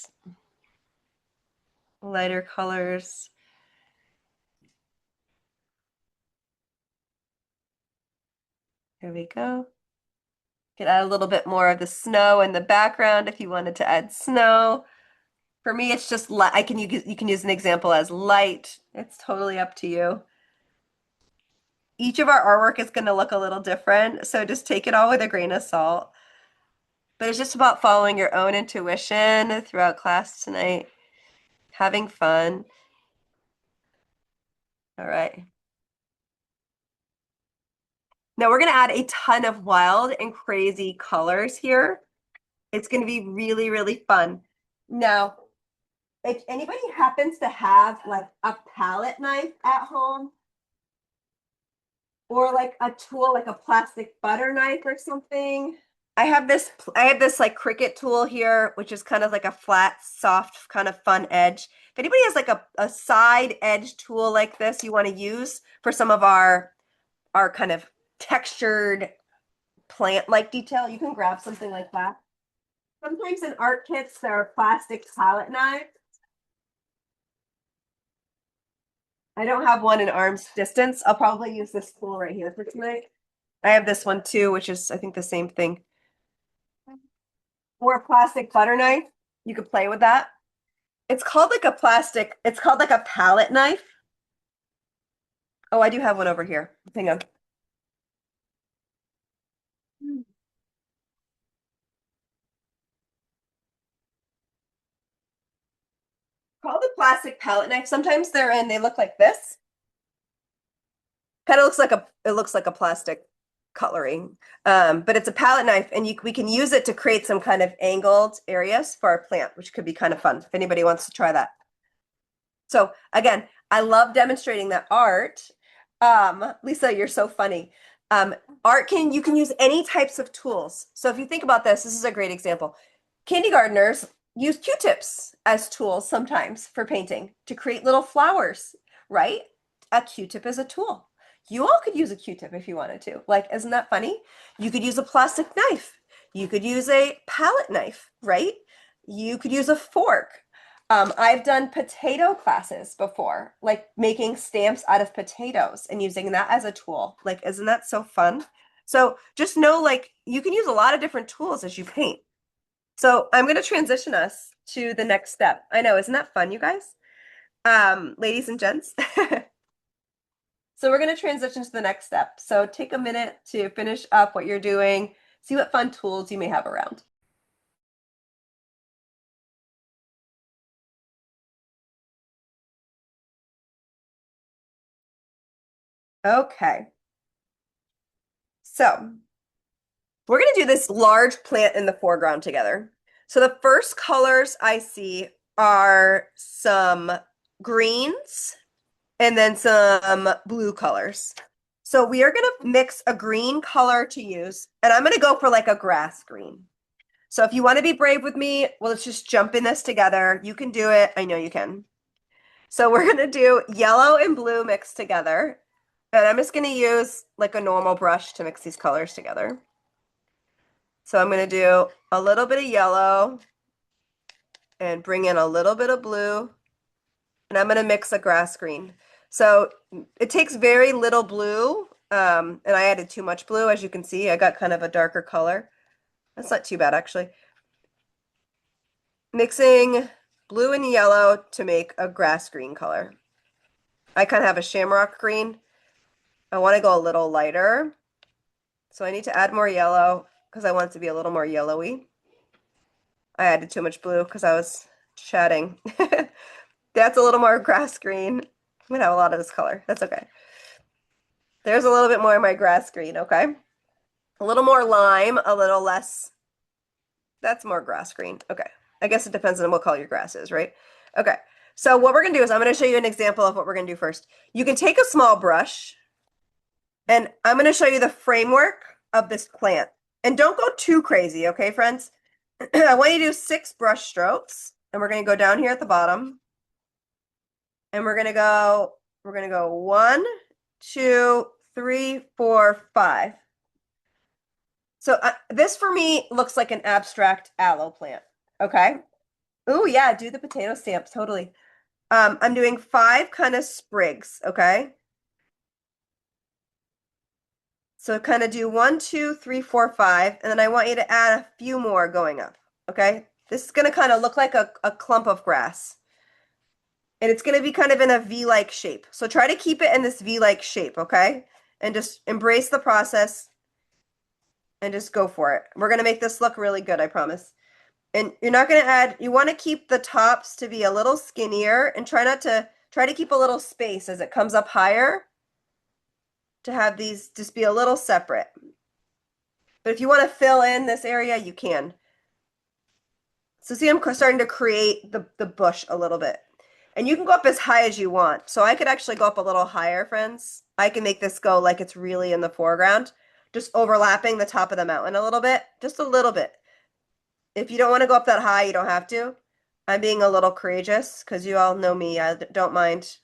lighter colors. There we go. You could add a little bit more of the snow in the background if you wanted to add snow. For me, it's just light. You can use an example as light. It's totally up to you. each of our artwork is going to look a little different, so just take it all with a grain of salt. But it's just about following your own intuition throughout class tonight, having fun. All right. Now we're going to add a ton of wild and crazy colors here. It's going to be really, really fun. Now, if anybody happens to have like a palette knife at home or like a tool like a plastic butter knife or something, I have this like Cricut tool here, which is kind of like a flat, soft, kind of fun edge. If anybody has like a side edge tool like this you want to use for some of our kind of textured plant-like detail, you can grab something like that. Sometimes in art kits, there are plastic palette knives. I don't have one in arm's distance. I'll probably use this tool right here for tonight. I have this one too, which is, I think, the same thing. Or a plastic butter knife. You could play with that. It's called like a palette knife. Oh, I do have one over here. Hang on. Called a plastic palette knife. Sometimes they look like this. Kind of looks like a plastic cutlery. But it's a palette knife, and we can use it to create some kind of angled areas for our plant, which could be kind of fun if anybody wants to try that. So again, I love demonstrating that art. Lisa, you're so funny. You can use any types of tools. So if you think about this is a great example. Kindergartners use Q-tips as tools sometimes for painting to create little flowers, right? A Q-tip is a tool. You all could use a Q-tip if you wanted to. Like, isn't that funny? You could use a plastic knife. You could use a palette knife, right? You could use a fork. I've done potato classes before, like making stamps out of potatoes and using that as a tool. Like, isn't that so fun? So just know, like, you can use a lot of different tools as you paint. So I'm going to transition us to the next step. I know, isn't that fun, you guys? Ladies and gents. So we're going to transition to the next step. So take a minute to finish up what you're doing, see what fun tools you may have around. Okay. So we're going to do this large plant in the foreground together. So the first colors I see are some greens and then some blue colors. So we are going to mix a green color to use, and I'm going to go for like a grass green. So if you want to be brave with me, well, let's just jump in this together. You can do it. I know you can. So we're going to do yellow and blue mixed together. And I'm just going to use like a normal brush to mix these colors together. So I'm going to do a little bit of yellow and bring in a little bit of blue. And I'm going to mix a grass green. So it takes very little blue. And I added too much blue, as you can see. I got kind of a darker color. That's not too bad, actually. Mixing blue and yellow to make a grass green color. I kind of have a shamrock green. I want to go a little lighter. So I need to add more yellow because I want it to be a little more yellowy. I added too much blue because I was chatting. That's a little more grass green. I'm gonna have a lot of this color. That's okay. There's a little bit more of my grass green, okay? A little more lime, a little less. That's more grass green. Okay. I guess it depends on what color your grass is, right? Okay. So what we're gonna do is I'm gonna show you an example of what we're gonna do first. You can take a small brush and I'm gonna show you the framework of this plant. And don't go too crazy, okay, friends? I want you to do 6 brush strokes, and we're going to go down here at the bottom, and we're going to go 1, 2, 3, 4, 5. So this for me looks like an abstract aloe plant, okay? Oh yeah, do the potato stamps, totally. I'm doing 5 kind of sprigs, okay? So kind of do 1, 2, 3, 4, 5, and then I want you to add a few more going up, okay? This is going to kind of look like a clump of grass. And it's going to be kind of in a V-like shape. So try to keep it in this V-like shape, okay? and just embrace the process and just go for it. We're going to make this look really good, I promise. And you're not going to add, you want to keep the tops to be a little skinnier and try to keep a little space as it comes up higher to have these just be a little separate. But if you want to fill in this area, you can. So see, I'm starting to create the bush a little bit. And you can go up as high as you want. So I could actually go up a little higher, friends. I can make this go like it's really in the foreground, just overlapping the top of the mountain a little bit, just a little bit. If you don't want to go up that high, you don't have to. I'm being a little courageous because you all know me. I don't mind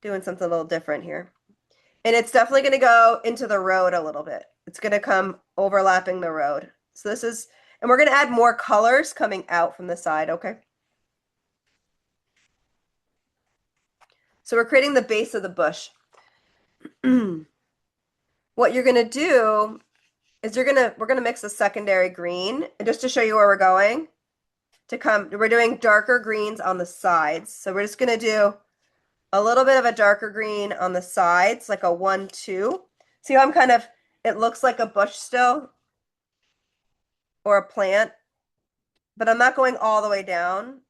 doing something a little different here. And it's definitely going to go into the road a little bit. It's going to come overlapping the road. So this is, and we're going to add more colors coming out from the side, okay? So we're creating the base of the bush. What you're going to do is we're going to mix a secondary green, and just to show you where we're going, we're doing darker greens on the sides. So we're just going to do a little bit of a darker green on the sides, like a 1-2. See how it looks like a bush still or a plant, but I'm not going all the way down.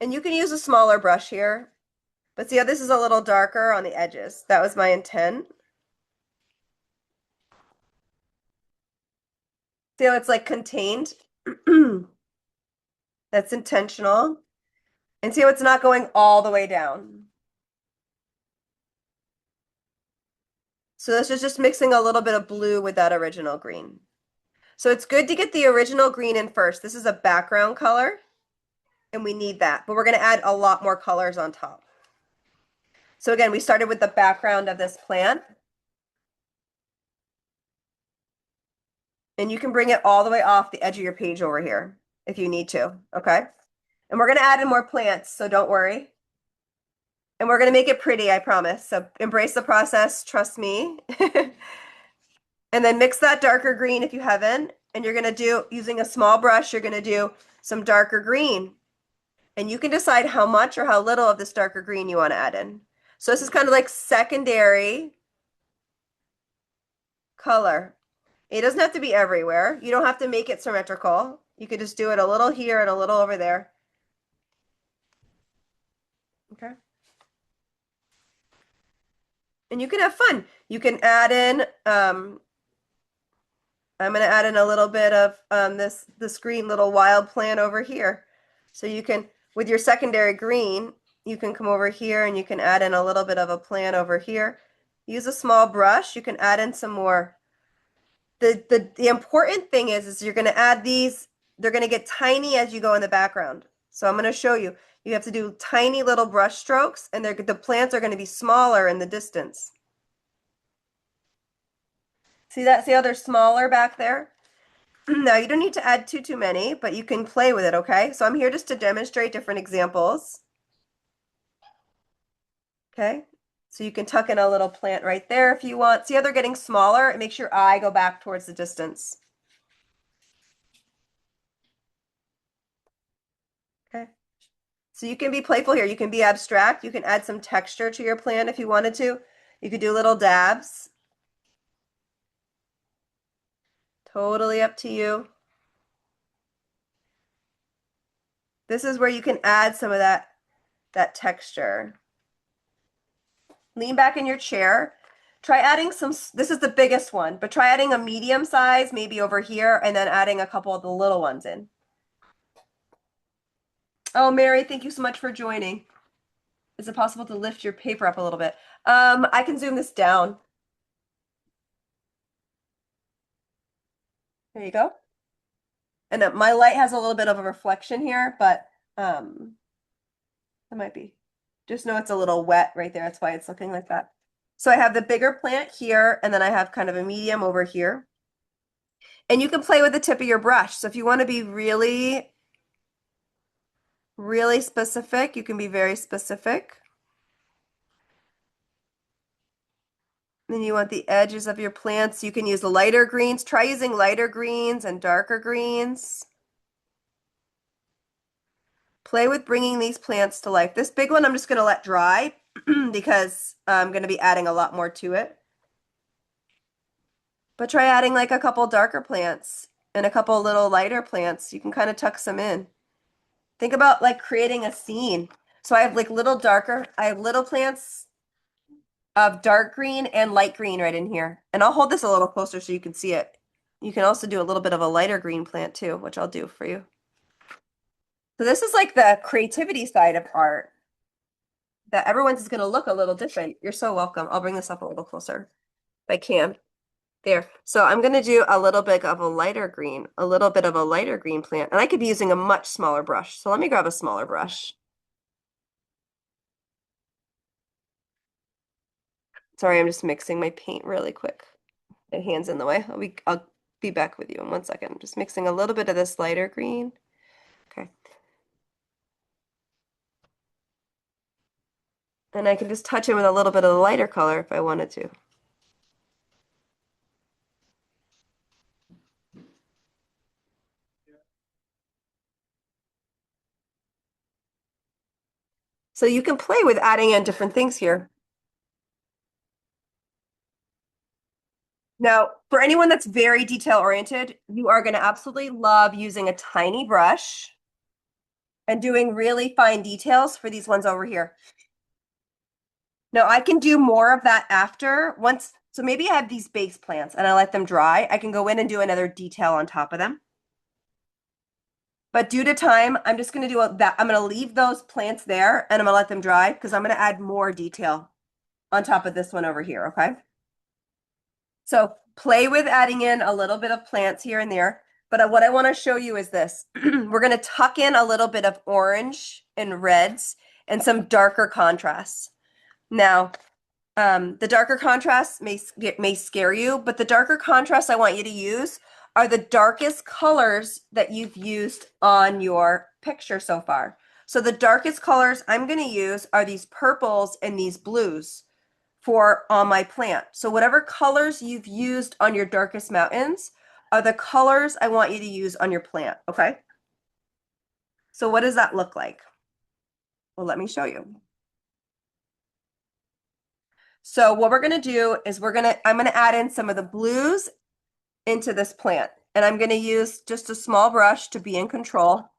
And you can use a smaller brush here, but see how this is a little darker on the edges. That was my intent. See how it's like contained? That's intentional. And see how it's not going all the way down. So this is just mixing a little bit of blue with that original green. So it's good to get the original green in first. This is a background color, and we need that. But we're going to add a lot more colors on top. So again, we started with the background of this plant. And you can bring it all the way off the edge of your page over here if you need to, okay? And we're going to add in more plants, so don't worry. And we're going to make it pretty, I promise. So embrace the process, trust me. And then mix that darker green if you haven't. And you're going to do, using a small brush, you're going to do some darker green. And you can decide how much or how little of this darker green you want to add in. So this is kind of like secondary color. It doesn't have to be everywhere. You don't have to make it symmetrical. You could just do it a little here and a little over there. Okay. And you can have fun. You can add in, I'm going to add in a little bit of this green little wild plant over here. So you can, with your secondary green, you can come over here and you can add in a little bit of a plant over here. Use a small brush. You can add in some more. The important thing is you're going to add these, they're going to get tiny as you go in the background. So I'm going to show you. You have to do tiny little brush strokes, and the plants are going to be smaller in the distance. See that? See how they're smaller back there? Now, you don't need to add too many, but you can play with it, okay? So I'm here just to demonstrate different examples. Okay? So you can tuck in a little plant right there if you want. See how they're getting smaller? It makes your eye go back towards the distance. Okay. So you can be playful here. You can be abstract. You can add some texture to your plant if you wanted to. You could do little dabs. Totally up to you. This is where you can add some of that texture. Lean back in your chair. Try adding some, this is the biggest one, but try adding a medium size, maybe over here, and then adding a couple of the little ones in. Oh, Mary, thank you so much for joining. Is it possible to lift your paper up a little bit? I can zoom this down. There you go. And my light has a little bit of a reflection here, but it might be. Just know it's a little wet right there. That's why it's looking like that. So I have the bigger plant here, and then I have kind of a medium over here. And you can play with the tip of your brush. So if you want to be really, really specific, you can be very specific. Then you want the edges of your plants. You can use the lighter greens. Try using lighter greens and darker greens. Play with bringing these plants to life. This big one I'm just going to let dry because I'm going to be adding a lot more to it. But try adding like a couple darker plants and a couple little lighter plants. You can kind of tuck some in. Think about like creating a scene. So I have like I have little plants of dark green and light green right in here. And I'll hold this a little closer so you can see it. You can also do a little bit of a lighter green plant too, which I'll do for you. So this is like the creativity side of art that everyone's is going to look a little different. You're so welcome. I'll bring this up a little closer if I can. There. So I'm going to do a little bit of a lighter green, a little bit of a lighter green plant. And I could be using a much smaller brush. So let me grab a smaller brush. Sorry, I'm just mixing my paint really quick. My hand's in the way. I'll be back with you in 1 second. Just mixing a little bit of this lighter green. Okay. And I can just touch it with a little bit of the lighter color if I wanted to. So you can play with adding in different things here. Now, for anyone that's very detail oriented, you are going to absolutely love using a tiny brush and doing really fine details for these ones over here. Now, I can do more of that after once. So maybe I have these base plants and I let them dry. I can go in and do another detail on top of them. But due to time, I'm just going to do that. I'm going to leave those plants there and I'm going to let them dry because I'm going to add more detail on top of this one over here, okay? So play with adding in a little bit of plants here and there. But what I want to show you is this. We're going to tuck in a little bit of orange and reds and some darker contrasts. Now, the darker contrasts may scare you, but the darker contrasts I want you to use are the darkest colors that you've used on your picture so far. So the darkest colors I'm going to use are these purples and these blues for on my plant. So whatever colors you've used on your darkest mountains are the colors I want you to use on your plant, okay? So what does that look like? Well, let me show you. So what we're going to do is I'm going to add in some of the blues into this plant. And I'm going to use just a small brush to be in control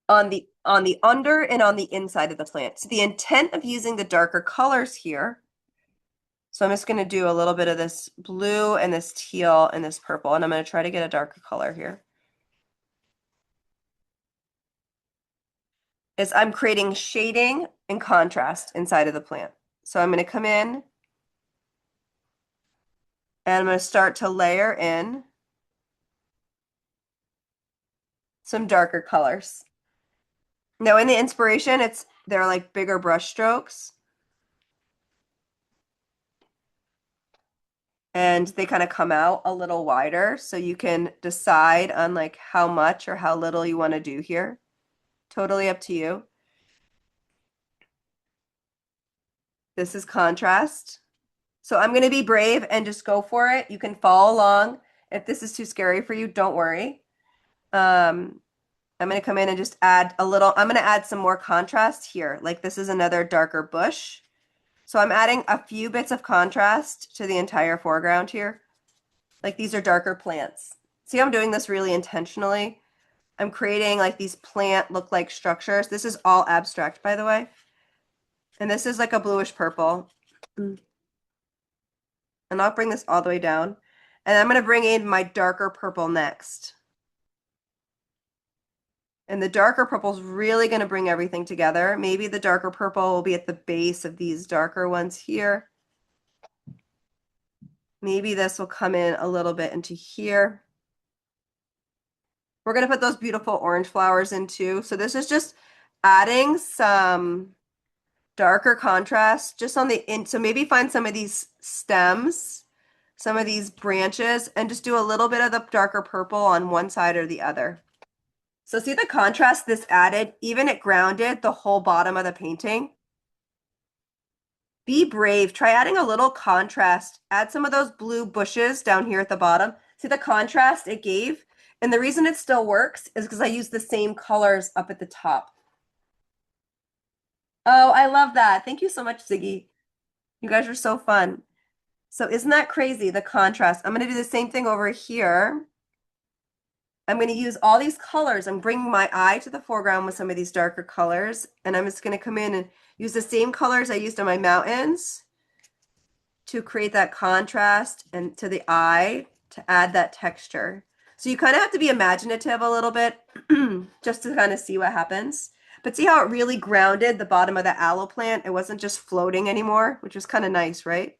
on the under and on the inside of the plant. So the intent of using the darker colors here, so I'm just going to do a little bit of this blue and this teal and this purple, and I'm going to try to get a darker color here, is I'm creating shading and contrast inside of the plant. So I'm going to come in and I'm going to start to layer in some darker colors. Now in the inspiration, they're like bigger brush strokes. And they kind of come out a little wider, so you can decide on like how much or how little you want to do here. Totally up to you. This is contrast. So I'm going to be brave and just go for it. You can follow along. If this is too scary for you, don't worry. I'm going to come in and just add a little, I'm going to add some more contrast here. Like this is another darker bush. So I'm adding a few bits of contrast to the entire foreground here. Like these are darker plants. See, I'm doing this really intentionally. I'm creating like these plant look-like structures. This is all abstract, by the way. And this is like a bluish purple. And I'll bring this all the way down. And I'm going to bring in my darker purple next. And the darker purple is really going to bring everything together. Maybe the darker purple will be at the base of these darker ones here. Maybe this will come in a little bit into here. We're going to put those beautiful orange flowers in too. So this is just adding some darker contrast just on the in. So maybe find some of these stems, some of these branches, and just do a little bit of the darker purple on one side or the other. So see the contrast this added, even it grounded the whole bottom of the painting. Be brave, try adding a little contrast. Add some of those blue bushes down here at the bottom. See the contrast it gave? And the reason it still works is because I use the same colors up at the top. Oh, I love that. Thank you so much, Ziggy. You guys are so fun. So isn't that crazy, the contrast? I'm going to do the same thing over here. I'm going to use all these colors. I'm bringing my eye to the foreground with some of these darker colors, and I'm just going to come in and use the same colors I used on my mountains to create that contrast and to the eye to add that texture. So you kind of have to be imaginative a little bit just to kind of see what happens. But see how it really grounded the bottom of the aloe plant? It wasn't just floating anymore, which was kind of nice, right?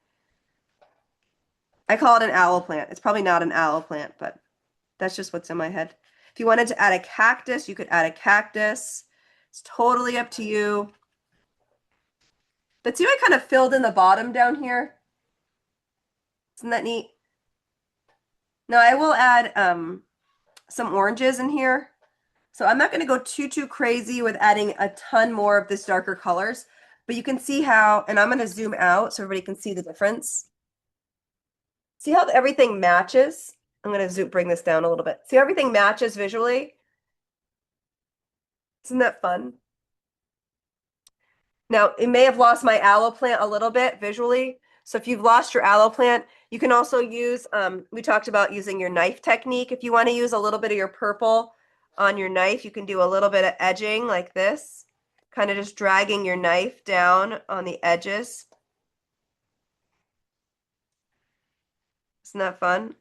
I call it an aloe plant. It's probably not an aloe plant, but that's just what's in my head. If you wanted to add a cactus, you could add a cactus. It's totally up to you. But see how I kind of filled in the bottom down here? Isn't that neat? Now I will add some oranges in here. So I'm not going to go too crazy with adding a ton more of this darker colors, but you can see how, and I'm going to zoom out so everybody can see the difference. See how everything matches? I'm going to bring this down a little bit. See how everything matches visually? Isn't that fun? Now, it may have lost my aloe plant a little bit visually. So if you've lost your aloe plant, you can also use, we talked about using your knife technique. If you want to use a little bit of your purple on your knife, you can do a little bit of edging like this, kind of just dragging your knife down on the edges. Isn't that fun?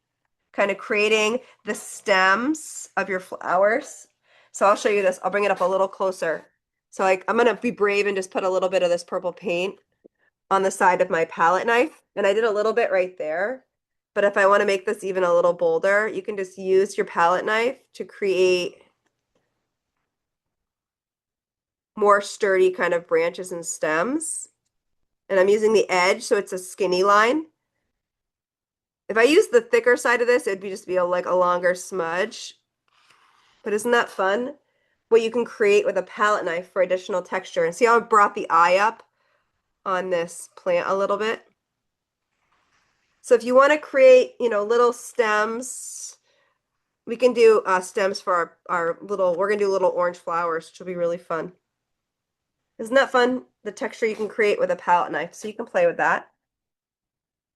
Kind of creating the stems of your flowers. So I'll show you this. I'll bring it up a little closer. So I'm going to be brave and just put a little bit of this purple paint on the side of my palette knife. And I did a little bit right there. But if I want to make this even a little bolder, you can just use your palette knife to create more sturdy kind of branches and stems. And I'm using the edge, so it's a skinny line. If I use the thicker side of this, it'd be just be like a longer smudge. But isn't that fun? What you can create with a palette knife for additional texture. And see how I brought the eye up on this plant a little bit? So if you want to create, little stems, we can do stems for our little, we're going to do little orange flowers, which will be really fun. Isn't that fun? The texture you can create with a palette knife. So you can play with that.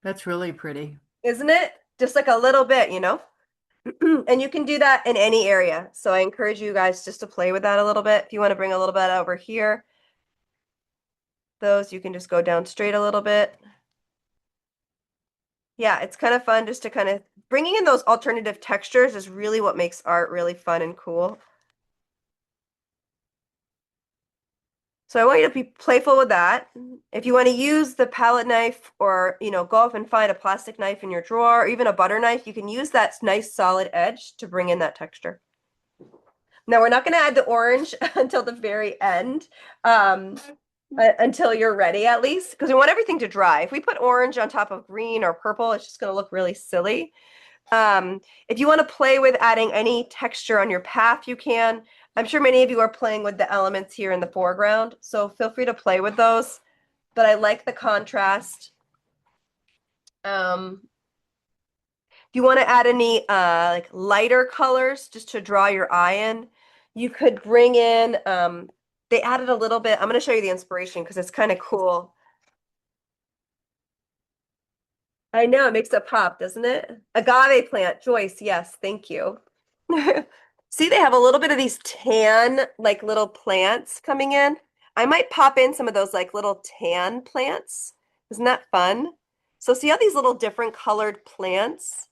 That's really pretty. Isn't it? Just like a little bit, And you can do that in any area. So I encourage you guys just to play with that a little bit. If you want to bring a little bit over here, those you can just go down straight a little bit. Yeah, it's kind of fun just to kind of bringing in those alternative textures is really what makes art really fun and cool. So I want you to be playful with that. If you want to use the palette knife or, go off and find a plastic knife in your drawer or even a butter knife, you can use that nice solid edge to bring in that texture. Now we're not going to add the orange until the very end, until you're ready at least, because we want everything to dry. If we put orange on top of green or purple, it's just going to look really silly. If you want to play with adding any texture on your path, you can. I'm sure many of you are playing with the elements here in the foreground, so feel free to play with those. But I like the contrast. If you want to add any like lighter colors just to draw your eye in, you could bring in, they added a little bit. I'm going to show you the inspiration because it's kind of cool. I know, it makes it pop, doesn't it? Agave plant, Joyce, yes, thank you. See, they have a little bit of these tan, like little plants coming in. I might pop in some of those like little tan plants. Isn't that fun? So see how these little different colored plants?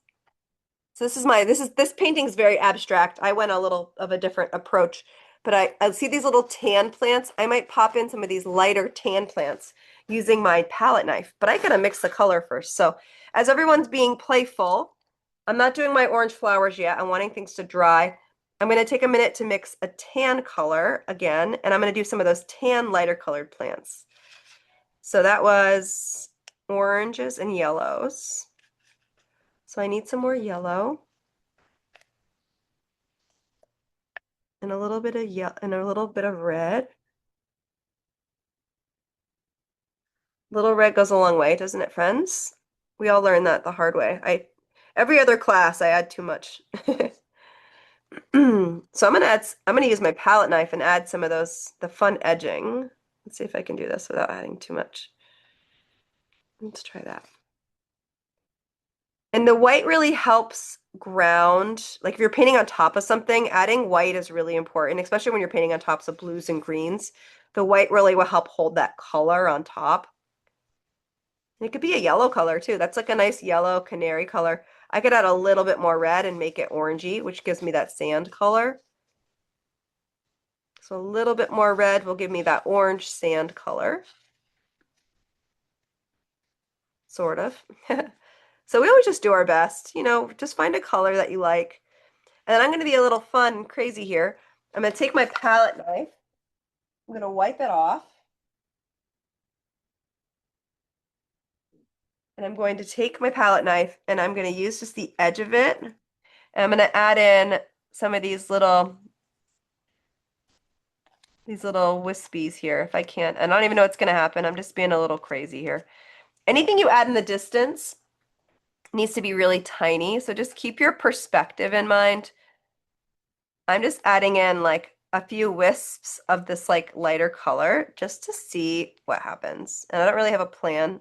So this painting is very abstract. I went a little of a different approach, but I see these little tan plants. I might pop in some of these lighter tan plants using my palette knife, but I gotta mix the color first. So as everyone's being playful, I'm not doing my orange flowers yet. I'm wanting things to dry. I'm gonna take a minute to mix a tan color again, and I'm gonna do some of those tan lighter colored plants. So that was oranges and yellows. So I need some more yellow. And a little bit of yellow and a little bit of red. Little red goes a long way, doesn't it, friends? We all learn that the hard way. Every other class I add too much. So I'm gonna use my palette knife and add some of the fun edging. Let's see if I can do this without adding too much. Let's try that. And the white really helps ground. Like if you're painting on top of something, adding white is really important, especially when you're painting on tops of blues and greens. The white really will help hold that color on top. And it could be a yellow color too. That's like a nice yellow canary color. I could add a little bit more red and make it orangey, which gives me that sand color. So a little bit more red will give me that orange sand color. Sort of. So we always just do our best, just find a color that you like. And then I'm going to be a little fun and crazy here. I'm going to take my palette knife. I'm going to wipe it off. And I'm going to take my palette knife and I'm going to use just the edge of it. And I'm going to add in some of these little wispies here if I can. I don't even know what's going to happen. I'm just being a little crazy here. Anything you add in the distance needs to be really tiny. So just keep your perspective in mind. I'm just adding in like a few wisps of this like lighter color just to see what happens. And I don't really have a plan.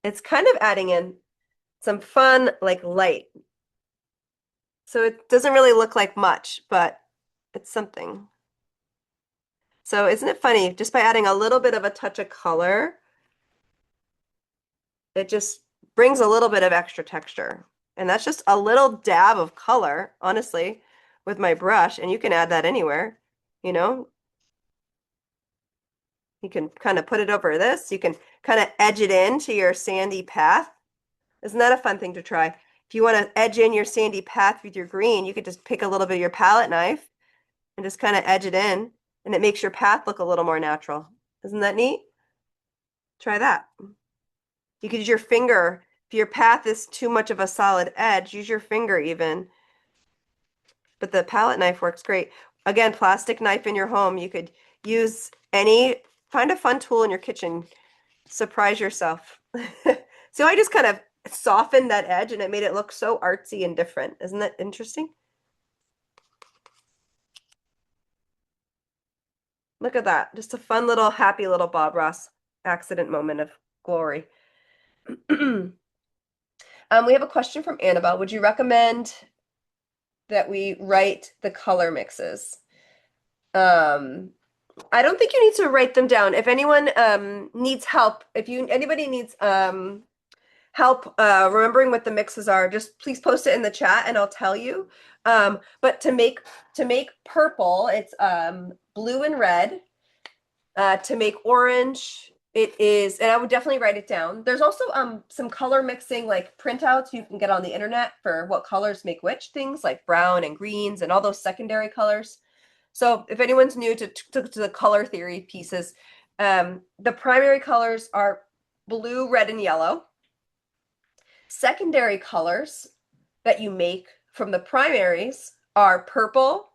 It's kind of adding in some fun like light. So it doesn't really look like much, but it's something. So isn't it funny? Just by adding a little bit of a touch of color, it just brings a little bit of extra texture. And that's just a little dab of color, honestly, with my brush. And you can add that anywhere, you know? You can kind of put it over this. You can kind of edge it into your sandy path. Isn't that a fun thing to try? If you want to edge in your sandy path with your green, you could just pick a little bit of your palette knife and just kind of edge it in, and it makes your path look a little more natural. Isn't that neat? Try that. You could use your finger. If your path is too much of a solid edge, use your finger even. But the palette knife works great. Again, plastic knife in your home. You could use find a fun tool in your kitchen. Surprise yourself. So I just kind of softened that edge and it made it look so artsy and different. Isn't that interesting? Look at that. Just a fun little, happy little Bob Ross accident moment of glory. We have a question from Annabelle. Would you recommend that we write the color mixes? I don't think you need to write them down. If anyone needs help, anybody needs help remembering what the mixes are, just please post it in the chat and I'll tell you. But to make purple, it's blue and red. To make orange, it is, and I would definitely write it down. There's also some color mixing like printouts you can get on the internet for what colors make which things, like brown and greens and all those secondary colors. So if anyone's new to the color theory pieces, the primary colors are blue, red, and yellow. Secondary colors that you make from the primaries are purple,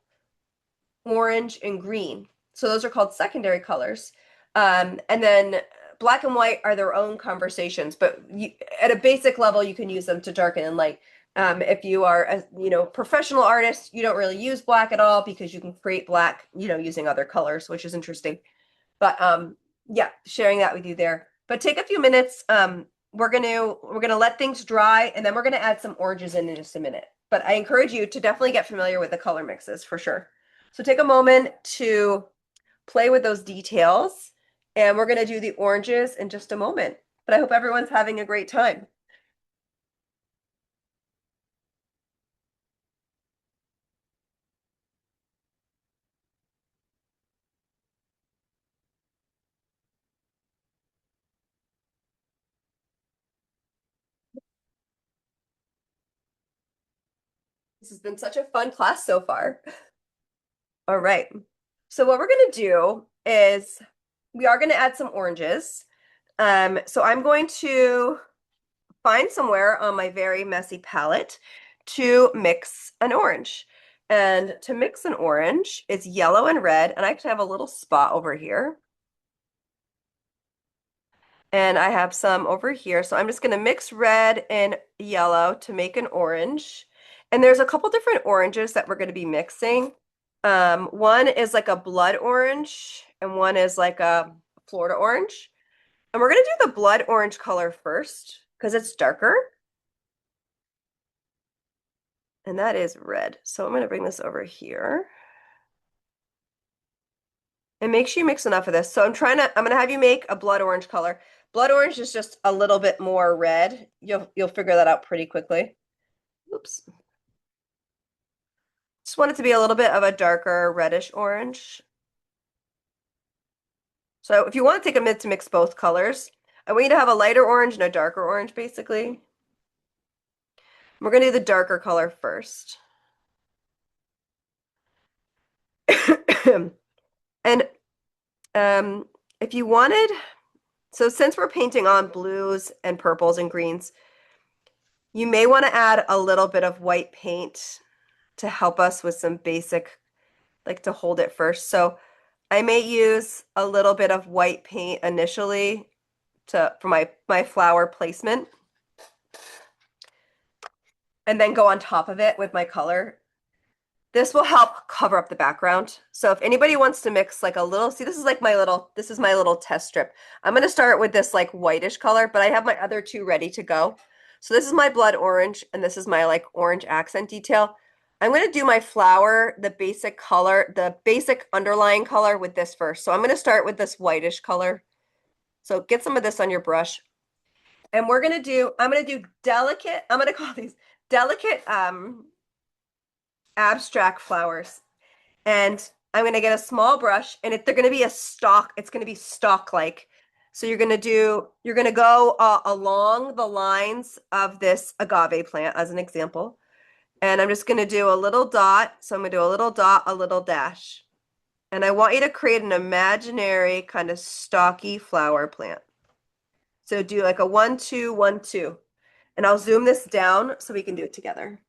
orange, and green. So those are called secondary colors. And then black and white are their own conversations, but at a basic level, you can use them to darken and light. If you are a professional artist, you don't really use black at all because you can create black, using other colors, which is interesting. But yeah, sharing that with you there. But take a few minutes. We're gonna let things dry, and then we're gonna add some oranges in just a minute. But I encourage you to definitely get familiar with the color mixes for sure. So take a moment to play with those details, and we're gonna do the oranges in just a moment. But I hope everyone's having a great time. This has been such a fun class so far. All right. So what we're going to do is we are going to add some oranges. So I'm going to find somewhere on my very messy palette to mix an orange. And to mix an orange, it's yellow and red. And I actually have a little spot over here. And I have some over here. So I'm just going to mix red and yellow to make an orange. And there's a couple different oranges that we're going to be mixing. One is like a blood orange and one is like a Florida orange. And we're gonna do the blood orange color first because it's darker. And that is red. So I'm gonna bring this over here. And make sure you mix enough of this. So I'm gonna have you make a blood orange color. Blood orange is just a little bit more red. You'll figure that out pretty quickly. Oops. Just want it to be a little bit of a darker reddish orange. So if you want to take a minute to mix both colors, I want you to have a lighter orange and a darker orange, basically. We're going to do the darker color first. And if you wanted, so since we're painting on blues and purples and greens, you may want to add a little bit of white paint to help us with some basic, like to hold it first. So I may use a little bit of white paint initially for my flower placement, and then go on top of it with my color. This will help cover up the background. So if anybody wants to mix like a little, see, this is my little test strip. I'm going to start with this like whitish color, but I have my other two ready to go. So this is my blood orange, and this is my like orange accent detail. I'm going to do my flower, the basic color, the basic underlying color with this first. So I'm going to start with this whitish color. So get some of this on your brush. And I'm going to do delicate, I'm going to call these delicate abstract flowers. And I'm going to get a small brush, and they're going to be a stalk. It's going to be stalk-like. So you're going to go along the lines of this agave plant as an example. And I'm just going to do a little dot. So I'm going to do a little dot, a little dash. And I want you to create an imaginary kind of stalky flower plant. So do like a 1, 2, 1, 2. And I'll zoom this down so we can do it together.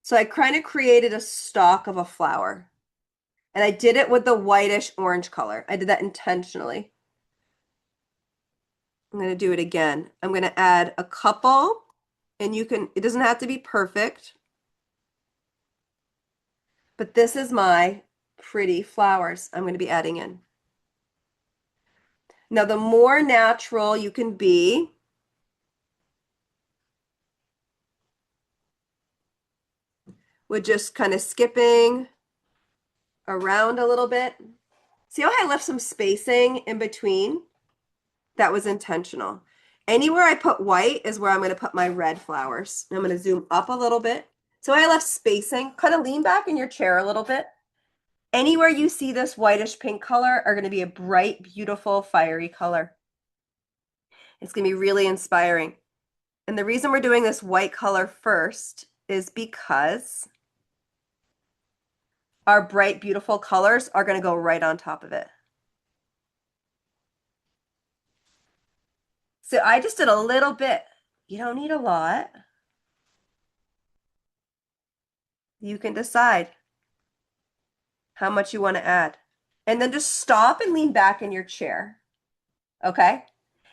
So I kind of created a stalk of a flower. And I did it with the whitish orange color. I did that intentionally. I'm going to do it again. I'm going to add a couple, and it doesn't have to be perfect. But this is my pretty flowers I'm going to be adding in. Now, the more natural you can be, with just kind of skipping around a little bit. See how I left some spacing in between? That was intentional. Anywhere I put white is where I'm going to put my red flowers. I'm going to zoom up a little bit. So I left spacing. Kind of lean back in your chair a little bit. Anywhere you see this whitish pink color are going to be a bright, beautiful, fiery color. It's going to be really inspiring. And the reason we're doing this white color first is because our bright, beautiful colors are going to go right on top of it. So I just did a little bit. You don't need a lot. You can decide how much you want to add. And then just stop and lean back in your chair. Okay?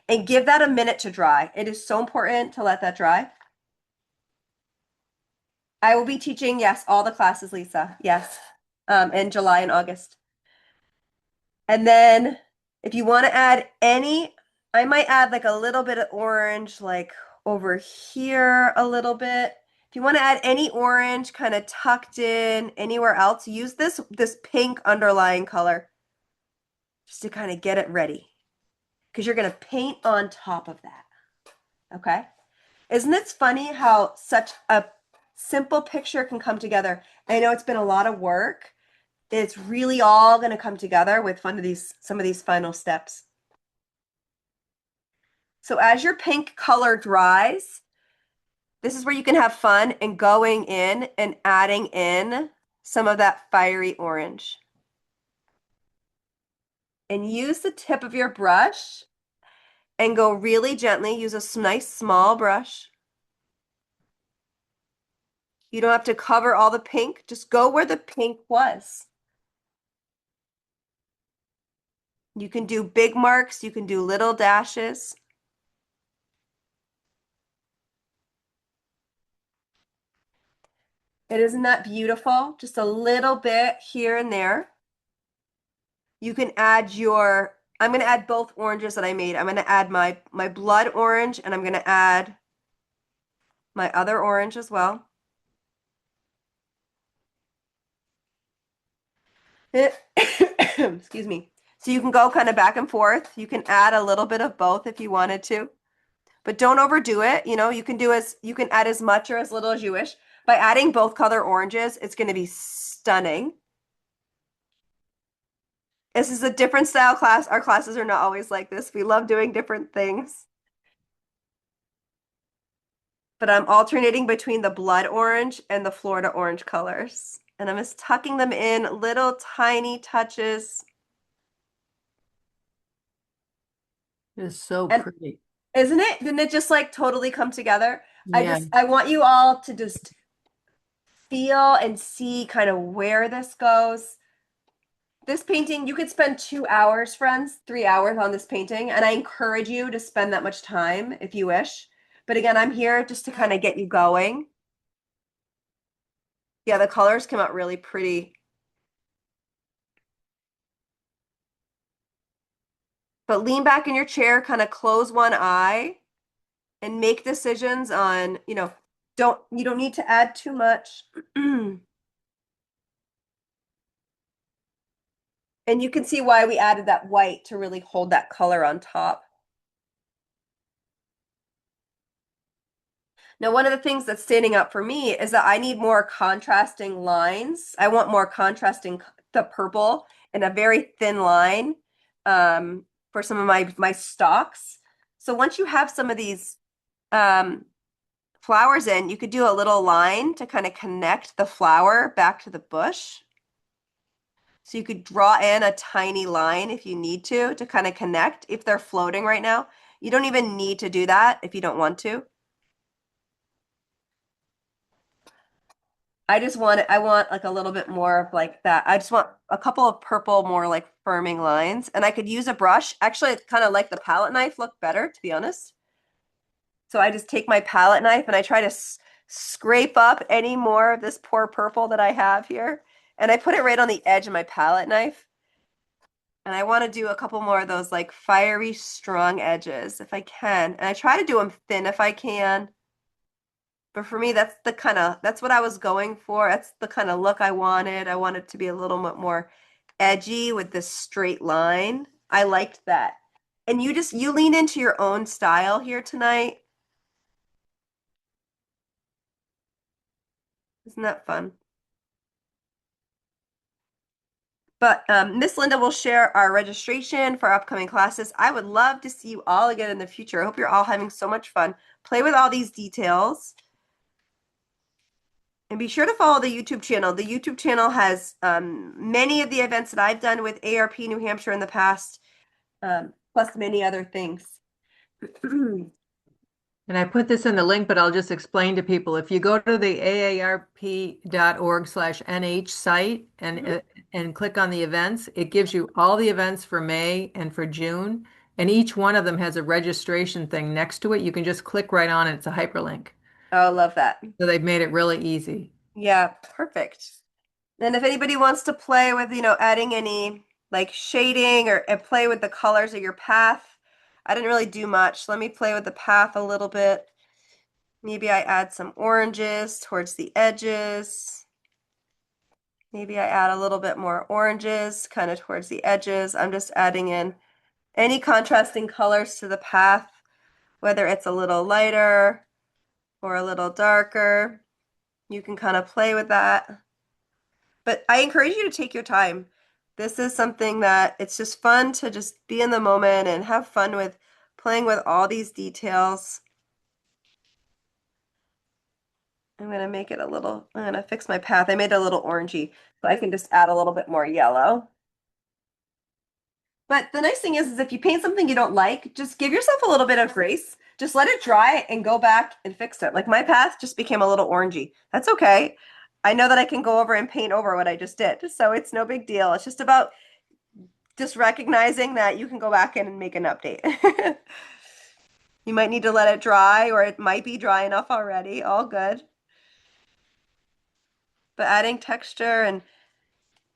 And give that a minute to dry. It is so important to let that dry. I will be teaching, yes, all the classes, Lisa. Yes. In July and August. And then if you want to add I might add like a little bit of orange, like over here a little bit. If you want to add any orange kind of tucked in anywhere else, use this pink underlying color just to kind of get it ready, because you're going to paint on top of that. Okay? Isn't it funny how such a simple picture can come together? I know it's been a lot of work. It's really all going to come together with some of these final steps. So as your pink color dries, this is where you can have fun and going in and adding in some of that fiery orange. And use the tip of your brush and go really gently. Use a nice small brush. You don't have to cover all the pink. Just go where the pink was. You can do big marks. You can do little dashes. And isn't that beautiful? Just a little bit here and there. You can add your, I'm going to add both oranges that I made. I'm going to add my blood orange and I'm going to add my other orange as well. Excuse me. So you can go kind of back and forth. You can add a little bit of both if you wanted to, but don't overdo it. You know, you can add as much or as little as you wish. By adding both color oranges, it's going to be stunning. This is a different style class. Our classes are not always like this. We love doing different things. But I'm alternating between the blood orange and the Florida orange colors. And I'm just tucking them in little tiny touches. It is so And pretty. isn't it? Didn't it just like totally come together? Yeah. I want you all to just feel and see kind of where this goes. This painting, you could spend 2 hours, friends, 3 hours on this painting, and I encourage you to spend that much time if you wish. But again, I'm here just to kind of get you going. Yeah, the colors came out really pretty. But lean back in your chair, kind of close one eye and make decisions on, you don't need to add too much. And you can see why we added that white to really hold that color on top. Now, one of the things that's standing out for me is that I need more contrasting lines. I want more contrasting, the purple in a very thin line for some of my stalks. So once you have some of these um, flowers in, you could do a little line to kind of connect the flower back to the bush. So you could draw in a tiny line if you need to kind of connect if they're floating right now. You don't even need to do that if you don't want to. I want like a little bit more of like that. I just want a couple of purple, more like firming lines. And I could use a brush. Actually, I kind of like the palette knife look better, to be honest. So I just take my palette knife and I try to scrape up any more of this poor purple that I have here. And I put it right on the edge of my palette knife. And I want to do a couple more of those like fiery, strong edges if I can. And I try to do them thin if I can. But for me, that's what I was going for. That's the kind of look I wanted. I wanted to be a little bit more edgy with this straight line. I liked that. And you lean into your own style here tonight. Isn't that fun? But Miss Linda will share our registration for upcoming classes. I would love to see you all again in the future. I hope you're all having so much fun. Play with all these details. And be sure to follow the YouTube channel. The YouTube channel has many of the events that I've done with AARP New Hampshire in the past, plus many other things. And I put this in the link, but I'll just explain to people. If you go to the aarp.org/nh site and click on the events, it gives you all the events for May and for June. And each one of them has a registration thing next to it. You can just click right on it. It's a hyperlink. Oh, love that. So they've made it really easy. Yeah, perfect. And if anybody wants to play with, adding any like shading or and play with the colors of your path, I didn't really do much. Let me play with the path a little bit. Maybe I add some oranges towards the edges. Maybe I add a little bit more oranges kind of towards the edges. I'm just adding in any contrasting colors to the path, whether it's a little lighter or a little darker. You can kind of play with that. But I encourage you to take your time. This is something that it's just fun to just be in the moment and have fun with playing with all these details. I'm going to fix my path. I made it a little orangey, so I can just add a little bit more yellow. But the nice thing is if you paint something you don't like, just give yourself a little bit of grace. Just let it dry and go back and fix it. Like my path just became a little orangey. That's okay. I know that I can go over and paint over what I just did, so it's no big deal. It's just about just recognizing that you can go back in and make an update. You might need to let it dry, or it might be dry enough already. All good. but adding texture and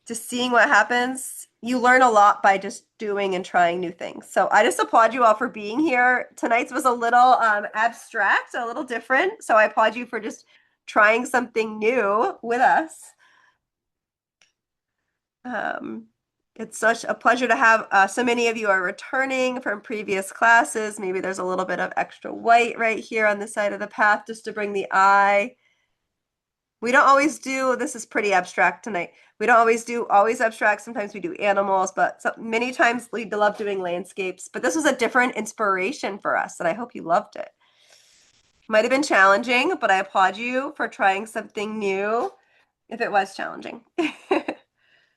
just seeing what happens. You learn a lot by just doing and trying new things. So I just applaud you all for being here. Tonight's was a little abstract, a little different. So I applaud you for just trying something new with us. Um, it's such a pleasure to have so many of you are returning from previous classes. Maybe there's a little bit of extra white right here on the side of the path just to bring the eye. We don't always do, this is pretty abstract tonight. We don't always do abstract. Sometimes we do animals, but many times we love doing landscapes. But this was a different inspiration for us, and I hope you loved it. Might have been challenging, but I applaud you for trying something new if it was challenging.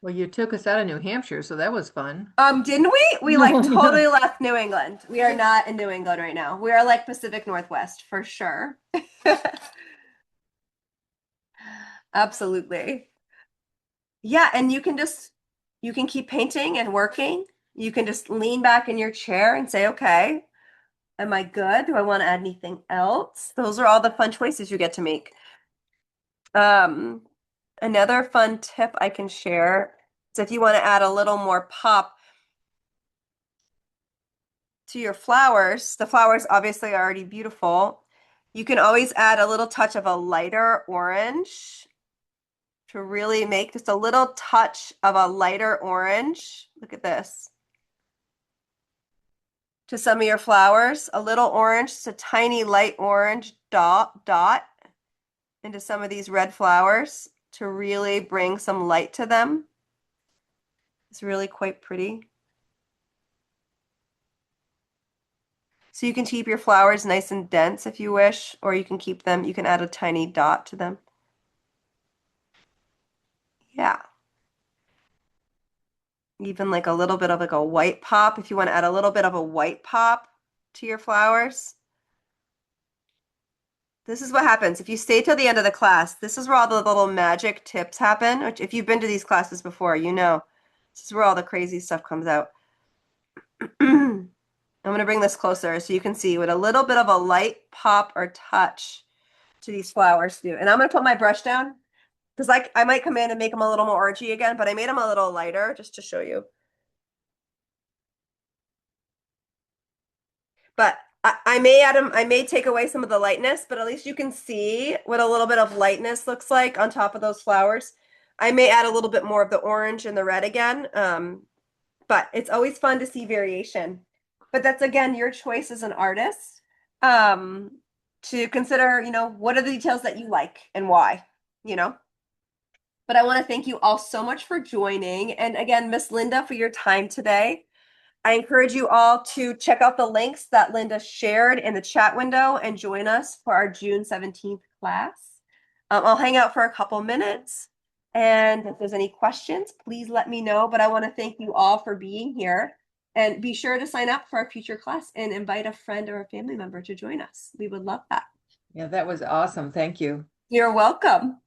Well, you took us out of New Hampshire, so that was fun. Didn't we? We like No, totally yeah. left New England. We are not in New England right now. We are like Pacific Northwest for sure. Absolutely. Yeah, and you can keep painting and working. You can just lean back in your chair and say, okay, am I good? Do I want to add anything else? Those are all the fun choices you get to make. Um, Another fun tip I can share is if you want to add a little more pop to your flowers, the flowers obviously are already beautiful. You can always add a little touch of a lighter orange to really make just a little touch of a lighter orange. Look at this. To some of your flowers, a little orange, just a tiny light orange dot into some of these red flowers to really bring some light to them. It's really quite pretty. So you can keep your flowers nice and dense if you wish, or you can keep them, you can add a tiny dot to them. Yeah. Even like a little bit of like a white pop, if you want to add a little bit of a white pop to your flowers. This is what happens. If you stay till the end of the class, this is where all the little magic tips happen, which if you've been to these classes before, you know. This is where all the crazy stuff comes out. I'm going to bring this closer so you can see what a little bit of a light pop or touch to these flowers do. And I'm going to put my brush down because like I might come in and make them a little more orangey again, but I made them a little lighter just to show you. But I may add them, I may take away some of the lightness, but at least you can see what a little bit of lightness looks like on top of those flowers. I may add a little bit more of the orange and the red again, but it's always fun to see variation. But that's again your choice as an artist to consider, you know, what are the details that you like and why, you know. But I want to thank you all so much for joining. And again, Miss Linda, for your time today. I encourage you all to check out the links that Linda shared in the chat window and join us for our June 17th class. I'll hang out for a couple minutes. And if there's any questions, please let me know. But I want to thank you all for being here. And be sure to sign up for a future class and invite a friend or a family member to join us. We would love that. Yeah, that was awesome. Thank you. You're welcome.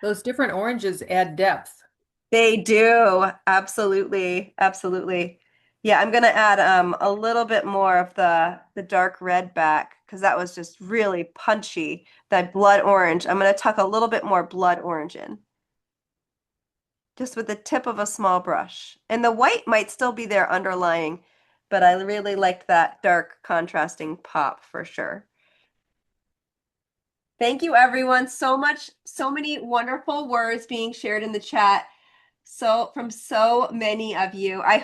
Those different oranges add depth. They do. Absolutely. Absolutely. Yeah, I'm gonna add a little bit more of the dark red back because that was just really punchy. That blood orange. I'm gonna tuck a little bit more blood orange in. Just with the tip of a small brush. And the white might still be there underlying, but I really liked that dark contrasting pop for sure. Thank you everyone so much. So many wonderful words being shared in the chat. So from so many of you. I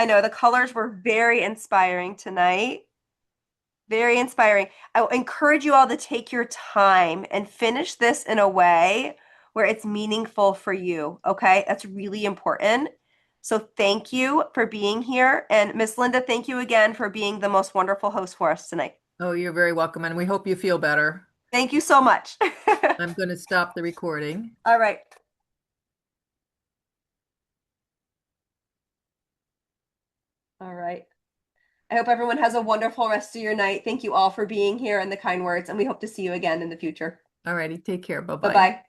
know the colors were very inspiring tonight. Very inspiring. I encourage you all to take your time and finish this in a way where it's meaningful for you. Okay, that's really important. So thank you for being here. And Miss Linda, thank you again for being the most wonderful host for us tonight. Oh, you're very welcome, and we hope you feel better. Thank you so much. I'm going to stop the recording. All right. All right. I hope everyone has a wonderful rest of your night. Thank you all for being here and the kind words, and we hope to see you again in the future. All righty, take care. Bye-bye. Bye-bye.